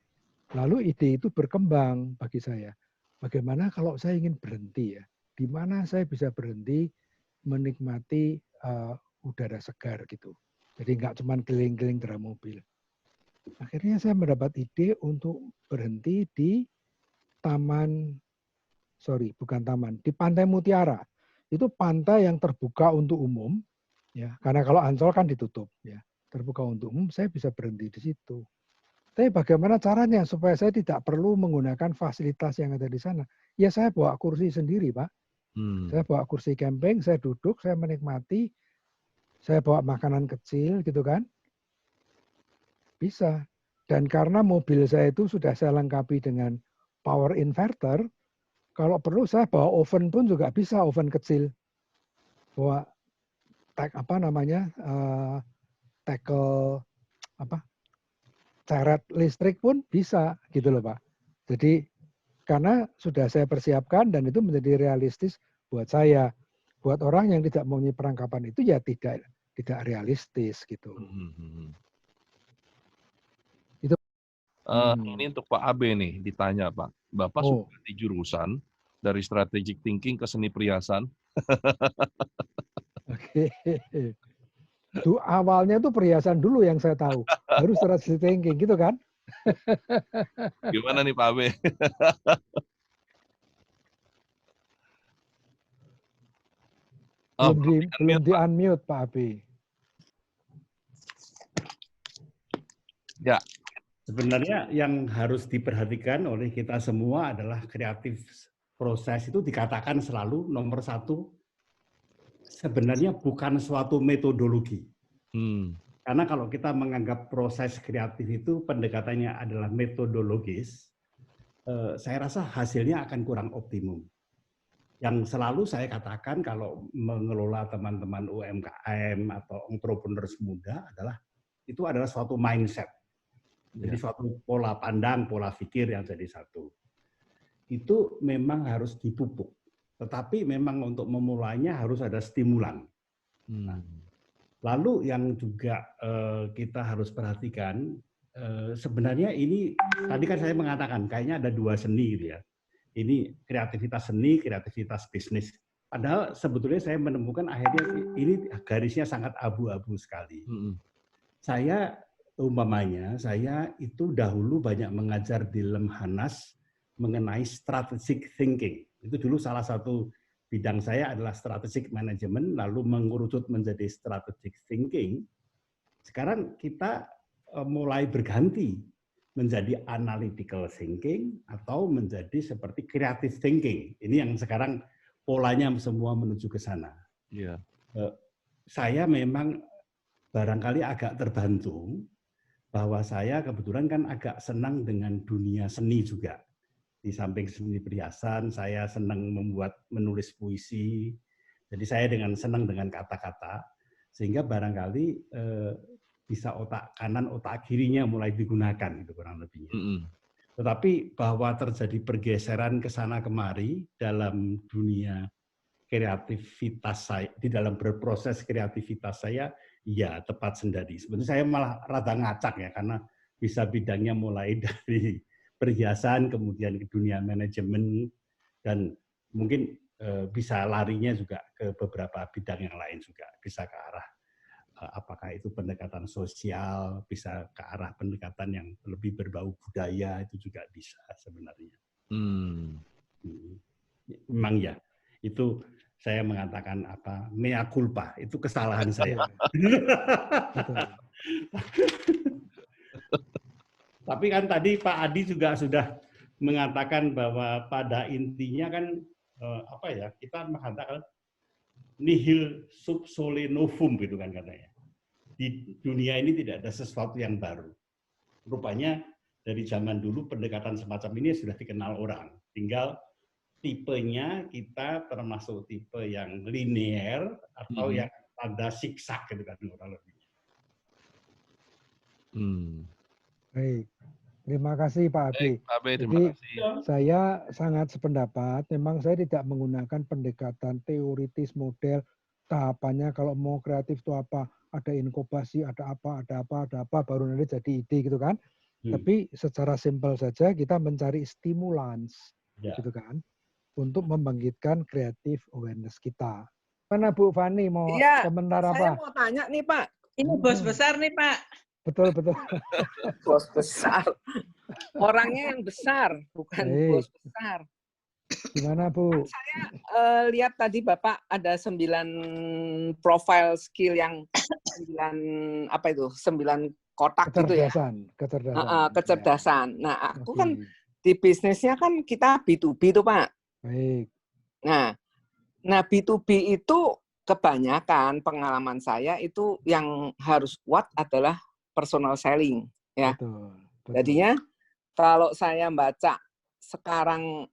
lalu ide itu berkembang bagi saya. Bagaimana kalau saya ingin berhenti ya? Di mana saya bisa berhenti menikmati udara segar gitu. Jadi nggak cuma keliling-keliling dalam mobil. Akhirnya saya mendapat ide untuk berhenti di di Pantai Mutiara. Itu pantai yang terbuka untuk umum, ya. Karena kalau Ancol kan ditutup, ya. Terbuka untuk umum, saya bisa berhenti di situ. Tapi bagaimana caranya supaya saya tidak perlu menggunakan fasilitas yang ada di sana? Ya saya bawa kursi sendiri, Pak. Saya bawa kursi camping, saya duduk, saya menikmati, saya bawa makanan kecil gitu kan. Bisa. Dan karena mobil saya itu sudah saya lengkapi dengan power inverter, kalau perlu saya bawa oven pun juga bisa, oven kecil. Bawa ceret listrik pun bisa gitu loh Pak. Jadi karena sudah saya persiapkan dan itu menjadi realistis buat saya. Buat orang yang tidak mempunyai perlengkapan itu ya tidak realistis gitu. Itu ini untuk Pak Abe nih ditanya Pak. Bapak sudah ganti jurusan dari strategic thinking ke seni perhiasan. Oke. Awalnya tuh perhiasan dulu yang saya tahu, baru strategic thinking gitu kan? Gimana nih Pak Abe? Belum di unmute Pak Abe. Ya. Sebenarnya yang harus diperhatikan oleh kita semua adalah kreatif proses itu dikatakan selalu nomor satu sebenarnya bukan suatu metodologi. Karena kalau kita menganggap proses kreatif itu pendekatannya adalah metodologis, saya rasa hasilnya akan kurang optimum. Yang selalu saya katakan kalau mengelola teman-teman UMKM atau entrepreneurs muda itu adalah suatu mindset. Jadi suatu pola pandang, pola pikir yang jadi satu. Itu memang harus dipupuk. Tetapi memang untuk memulainya harus ada stimulan. Lalu yang juga kita harus perhatikan, sebenarnya ini, tadi kan saya mengatakan, kayaknya ada dua seni gitu ya. Ini kreativitas seni, kreativitas bisnis. Padahal sebetulnya saya menemukan akhirnya ini garisnya sangat abu-abu sekali. Umpamanya, saya itu dahulu banyak mengajar di Lemhanas mengenai strategic thinking. Itu dulu salah satu bidang saya adalah strategic management, lalu mengerucut menjadi strategic thinking. Sekarang kita mulai berganti menjadi analytical thinking atau menjadi seperti creative thinking. Ini yang sekarang polanya semua menuju ke sana. Saya memang barangkali agak terbantu bahwa saya kebetulan kan agak senang dengan dunia seni juga. Di samping seni perhiasan, saya senang menulis puisi. Jadi saya senang dengan kata-kata, sehingga barangkali bisa otak kanan, otak kirinya mulai digunakan, itu kurang lebihnya. Tetapi bahwa terjadi pergeseran ke sana kemari dalam dunia kreativitas saya, di dalam berproses kreativitas saya, ya tepat sendiri. Sebenarnya saya malah rada ngacak ya, karena bisa bidangnya mulai dari perhiasan, kemudian ke dunia manajemen, dan mungkin bisa larinya juga ke beberapa bidang yang lain juga. Bisa ke arah, apakah itu pendekatan sosial, bisa ke arah pendekatan yang lebih berbau budaya, itu juga bisa sebenarnya. Memang ya, itu saya mengatakan mea culpa, itu kesalahan saya. Tapi kan tadi Pak Adi juga sudah mengatakan bahwa pada intinya kan kita mengatakan nihil sub sole novum gitu kan katanya. Di dunia ini tidak ada sesuatu yang baru. Rupanya dari zaman dulu pendekatan semacam ini sudah dikenal orang. Tinggal tipenya kita termasuk tipe yang linear atau yang ada siksak gitu kan kurang lebihnya. Baik, terima kasih Pak Abe. Jadi saya sangat sependapat. Memang saya tidak menggunakan pendekatan teoritis model tahapannya. Kalau mau kreatif itu apa? Ada inkubasi, ada apa, baru nanti jadi ide gitu kan. Tapi secara simpel saja kita mencari stimulans, gitu kan. Untuk membangkitkan creative awareness kita. Mana Bu Fani mau komentar apa? Saya mau tanya nih Pak, ini bos besar nih Pak. Betul. Bos besar. orangnya yang besar, bukan bos besar. Gimana Bu? Saya lihat tadi Bapak ada 9 profile skill yang 9 apa itu? 9 kotak gitu ya. Kecerdasan. Nah, aku kan di bisnisnya kan kita B2B tuh Pak. Baik. Nah B2B itu kebanyakan pengalaman saya itu yang harus kuat adalah personal selling ya. Betul. Jadinya kalau saya baca sekarang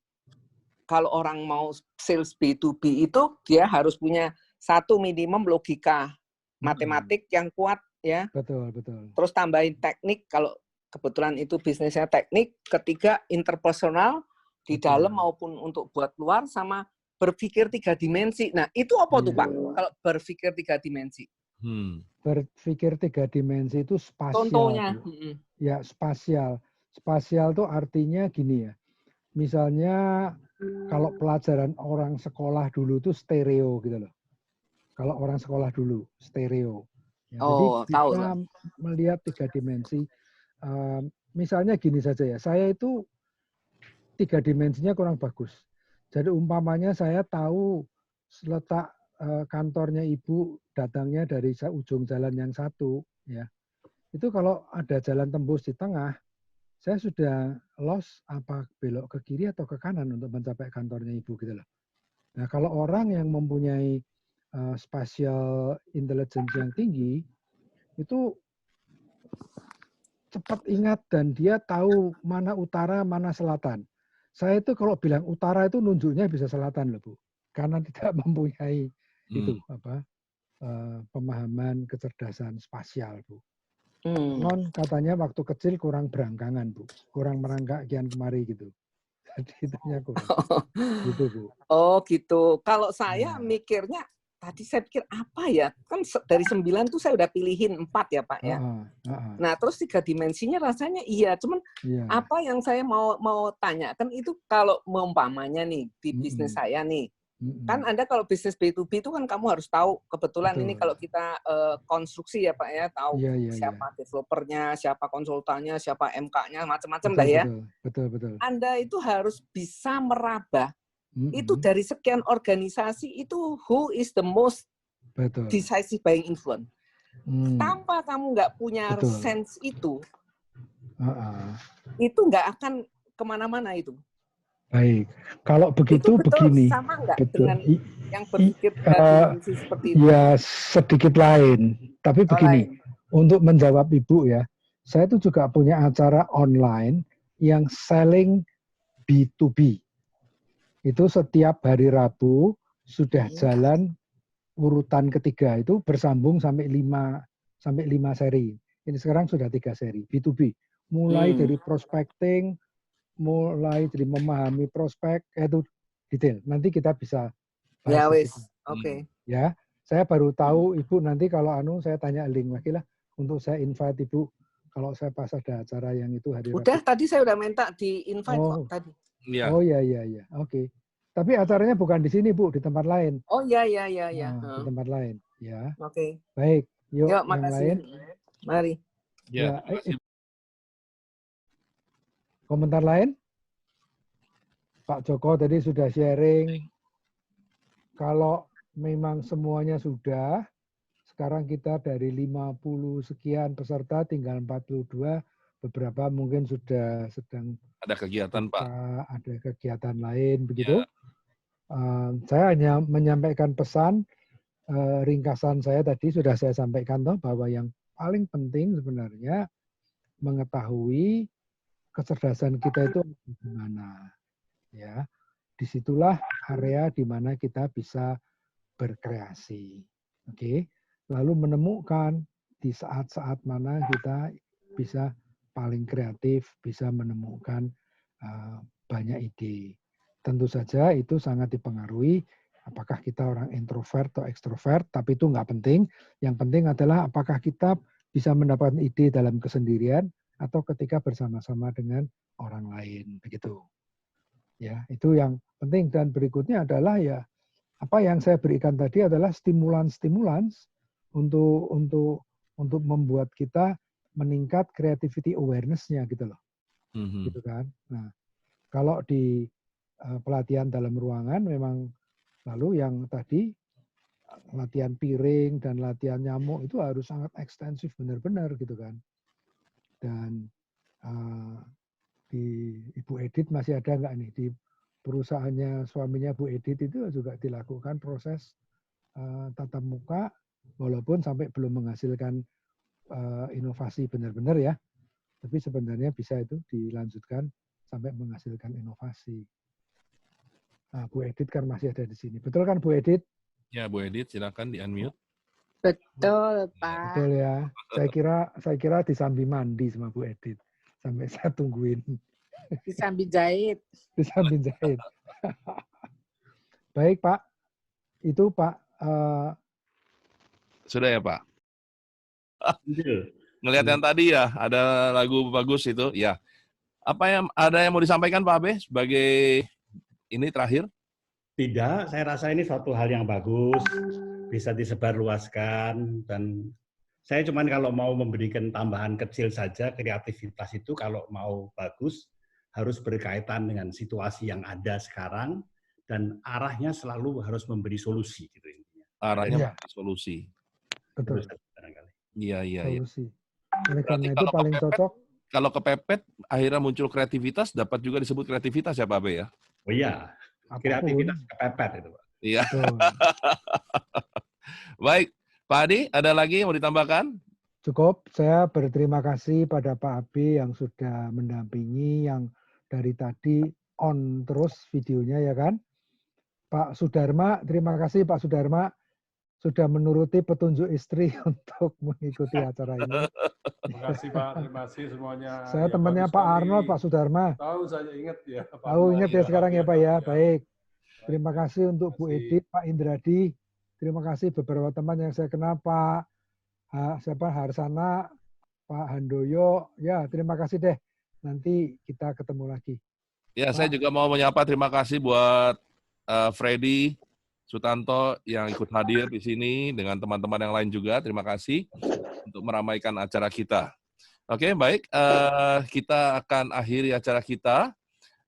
kalau orang mau sales B2B itu dia harus punya satu minimum logika matematik yang kuat ya. Betul. Terus tambahin teknik kalau kebetulan itu bisnisnya teknik. Ketiga interpersonal di dalam maupun untuk buat luar sama berpikir 3 dimensi. Nah itu apa tuh Pak? Kalau berpikir 3 dimensi? Berpikir 3 dimensi itu spasial. Contohnya? Ya spasial. Spasial itu artinya gini ya. Misalnya kalau pelajaran orang sekolah dulu itu stereo gitu loh. Kalau orang sekolah dulu stereo. Ya, jadi bisa melihat 3 dimensi. Misalnya gini saja ya. Saya itu 3 dimensinya kurang bagus. Jadi umpamanya saya tahu letak kantornya ibu datangnya dari ujung jalan yang satu, ya. Itu kalau ada jalan tembus di tengah, saya sudah lost apa belok ke kiri atau ke kanan untuk mencapai kantornya ibu gitu loh. Nah kalau orang yang mempunyai spatial intelligence yang tinggi, itu cepat ingat dan dia tahu mana utara, mana selatan. Saya itu kalau bilang utara itu nunjuknya bisa selatan loh Bu, karena tidak mempunyai itu pemahaman kecerdasan spasial Bu. Non katanya waktu kecil kurang berangkangan Bu, kurang merangkak kian kemari gitu. Jadi itunya kurang. Gitu Bu. Oh gitu. Kalau saya mikirnya tadi saya pikir apa ya? Kan dari 9 tuh saya udah pilihin 4 ya Pak ya. Nah terus 3 dimensinya rasanya iya. Cuman apa yang saya mau tanyakan itu kalau umpamanya nih di bisnis saya nih. Kan Anda kalau bisnis B2B itu kan kamu harus tahu kebetulan ini kalau kita konstruksi ya Pak ya. Tahu siapa developernya, siapa konsultannya, siapa MK-nya, macam-macam dah ya. Betul. Anda itu harus bisa meraba. Itu dari sekian organisasi itu who is the most decisive buying influence. Tanpa kamu nggak punya sense itu nggak akan kemana-mana itu. Baik, kalau begitu itu begini. Sama nggak dengan yang berpikir seperti itu? Ya sedikit lain, tapi begini. Untuk menjawab Ibu ya, saya itu juga punya acara online yang selling B2B. Itu setiap hari Rabu sudah jalan urutan ketiga itu bersambung sampai 5 seri. Ini sekarang sudah 3 seri B2B. Mulai dari prospecting, mulai dari memahami prospek, itu detail. Nanti kita bisa bahas. Ya wis, oke. Ya, saya baru tahu Ibu nanti kalau saya tanya link lagi lah untuk saya invite Ibu kalau saya pas ada acara yang itu hari Rabu. Tadi saya udah minta di invite kok tadi. Ya. Oh iya. Oke. Tapi acaranya bukan di sini Bu, di tempat lain. Oh iya. Di tempat lain, ya. Oke. Baik, yuk yang makasih. lain. Mari. Ya. Komentar lain? Pak Joko tadi sudah sharing. Kalau memang semuanya sudah, sekarang kita dari 50 sekian peserta tinggal 42, beberapa mungkin sudah sedang ada kegiatan Pak. Ada kegiatan lain begitu. Saya hanya menyampaikan pesan ringkasan saya tadi sudah saya sampaikan bahwa yang paling penting sebenarnya mengetahui kecerdasan kita itu di mana, ya. Disitulah area di mana kita bisa berkreasi, oke. Lalu menemukan di saat-saat mana kita bisa paling kreatif, bisa menemukan banyak ide. Tentu saja itu sangat dipengaruhi apakah kita orang introvert atau ekstrovert, tapi itu nggak penting. Yang penting adalah apakah kita bisa mendapatkan ide dalam kesendirian atau ketika bersama-sama dengan orang lain, begitu. Ya, itu yang penting. Dan berikutnya adalah ya apa yang saya berikan tadi adalah stimulans untuk membuat kita meningkat creativity awareness-nya gitu loh. gitu kan. Nah, kalau di pelatihan dalam ruangan memang lalu yang tadi latihan piring dan latihan nyamuk itu harus sangat ekstensif benar-benar gitu kan. Dan di Ibu Edith masih ada nggak nih di perusahaannya suaminya Bu Edith itu juga dilakukan proses tatap muka walaupun sampai belum menghasilkan inovasi benar-benar ya. Tapi sebenarnya bisa itu dilanjutkan sampai menghasilkan inovasi. Nah, Bu Edith kan masih ada di sini. Betul kan Bu Edith? Ya, Bu Edith, silakan di-unmute. Betul, Pak. Betul ya. Saya kira disambi mandi sama Bu Edith. Sampai saya tungguin. Disambi jahit. Disambi jahit. Baik, Pak. Itu, Pak. Sudah ya, Pak? Ngelihat yang tadi ya, ada lagu bagus itu. Ya. Ada yang mau disampaikan Pak Abe sebagai ini terakhir? Tidak, saya rasa ini suatu hal yang bagus, bisa disebarluaskan, dan saya cuman kalau mau memberikan tambahan kecil saja, kreativitas itu kalau mau bagus, harus berkaitan dengan situasi yang ada sekarang, dan arahnya selalu harus memberi solusi. Gitu, intinya. Arahnya memberi solusi. Betul. Iya. Solusi. Oleh karena itu paling cocok. Kalau kepepet, akhirnya muncul kreativitas, dapat juga disebut kreativitas ya Pak Abe ya? Oh iya. Kreativitas kepepet itu, Pak. Iya. Baik, Pak Adi, ada lagi yang mau ditambahkan? Cukup, saya berterima kasih pada Pak Abi yang sudah mendampingi, yang dari tadi on terus videonya ya kan. Pak Sudarma, terima kasih Pak Sudarma sudah menuruti petunjuk istri untuk mengikuti acara ini. Terima kasih Pak, terima kasih semuanya. Saya temannya Pak Arnold, Pak Sudarma. Tahu saya ingat ya. Tahu ingat ya sekarang ya Pak ya. Baik. Terima kasih untuk Bu Edith, Pak Indradi. Terima kasih beberapa teman yang saya kenal, Pak Harsana, Pak Handoyo. Ya, terima kasih deh. Nanti kita ketemu lagi. Ya, saya juga mau menyapa terima kasih buat Freddy Sutanto yang ikut hadir di sini dengan teman-teman yang lain juga. Terima kasih untuk meramaikan acara kita. Oke, baik. Kita akan akhiri acara kita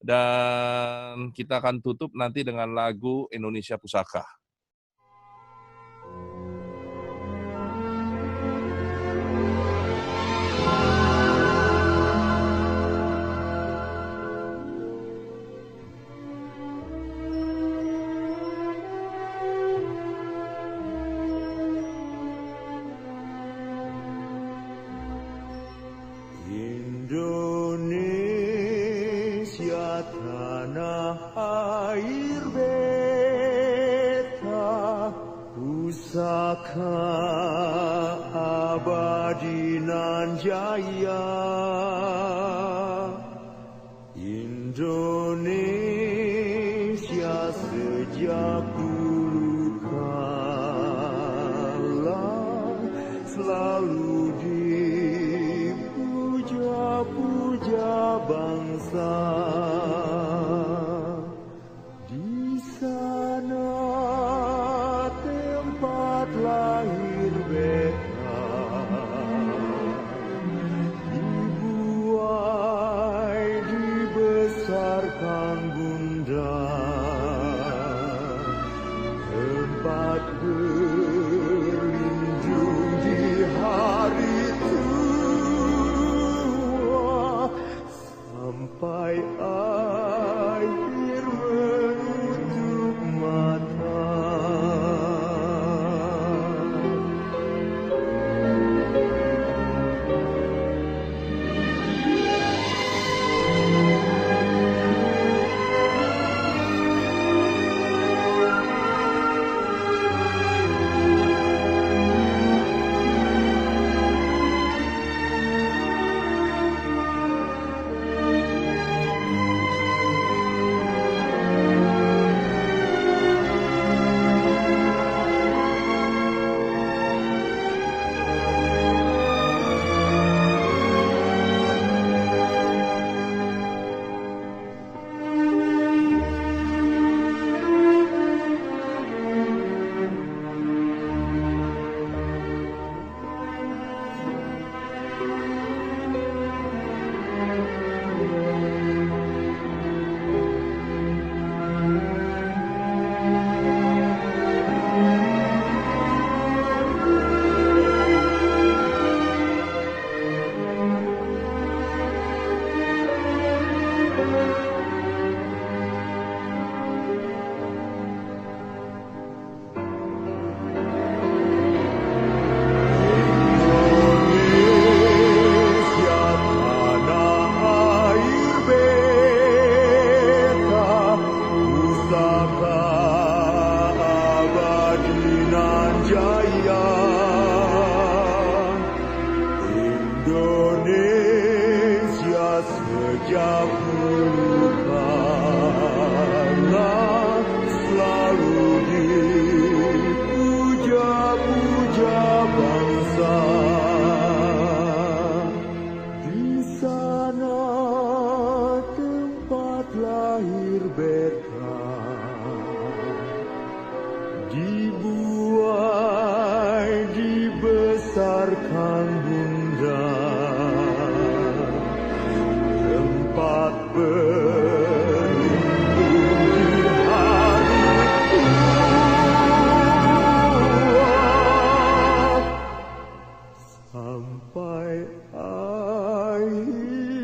dan kita akan tutup nanti dengan lagu Indonesia Pusaka. Pusaka abadi nan jaya, Indonesia sejak dulu kala selalu dipuja-puja bangsa. Lahir beta dibuai dibesarkan bunda, tempat berlindung di hari tua sampai sayang bunda, tempat berlindung di hari tua, sampai akhir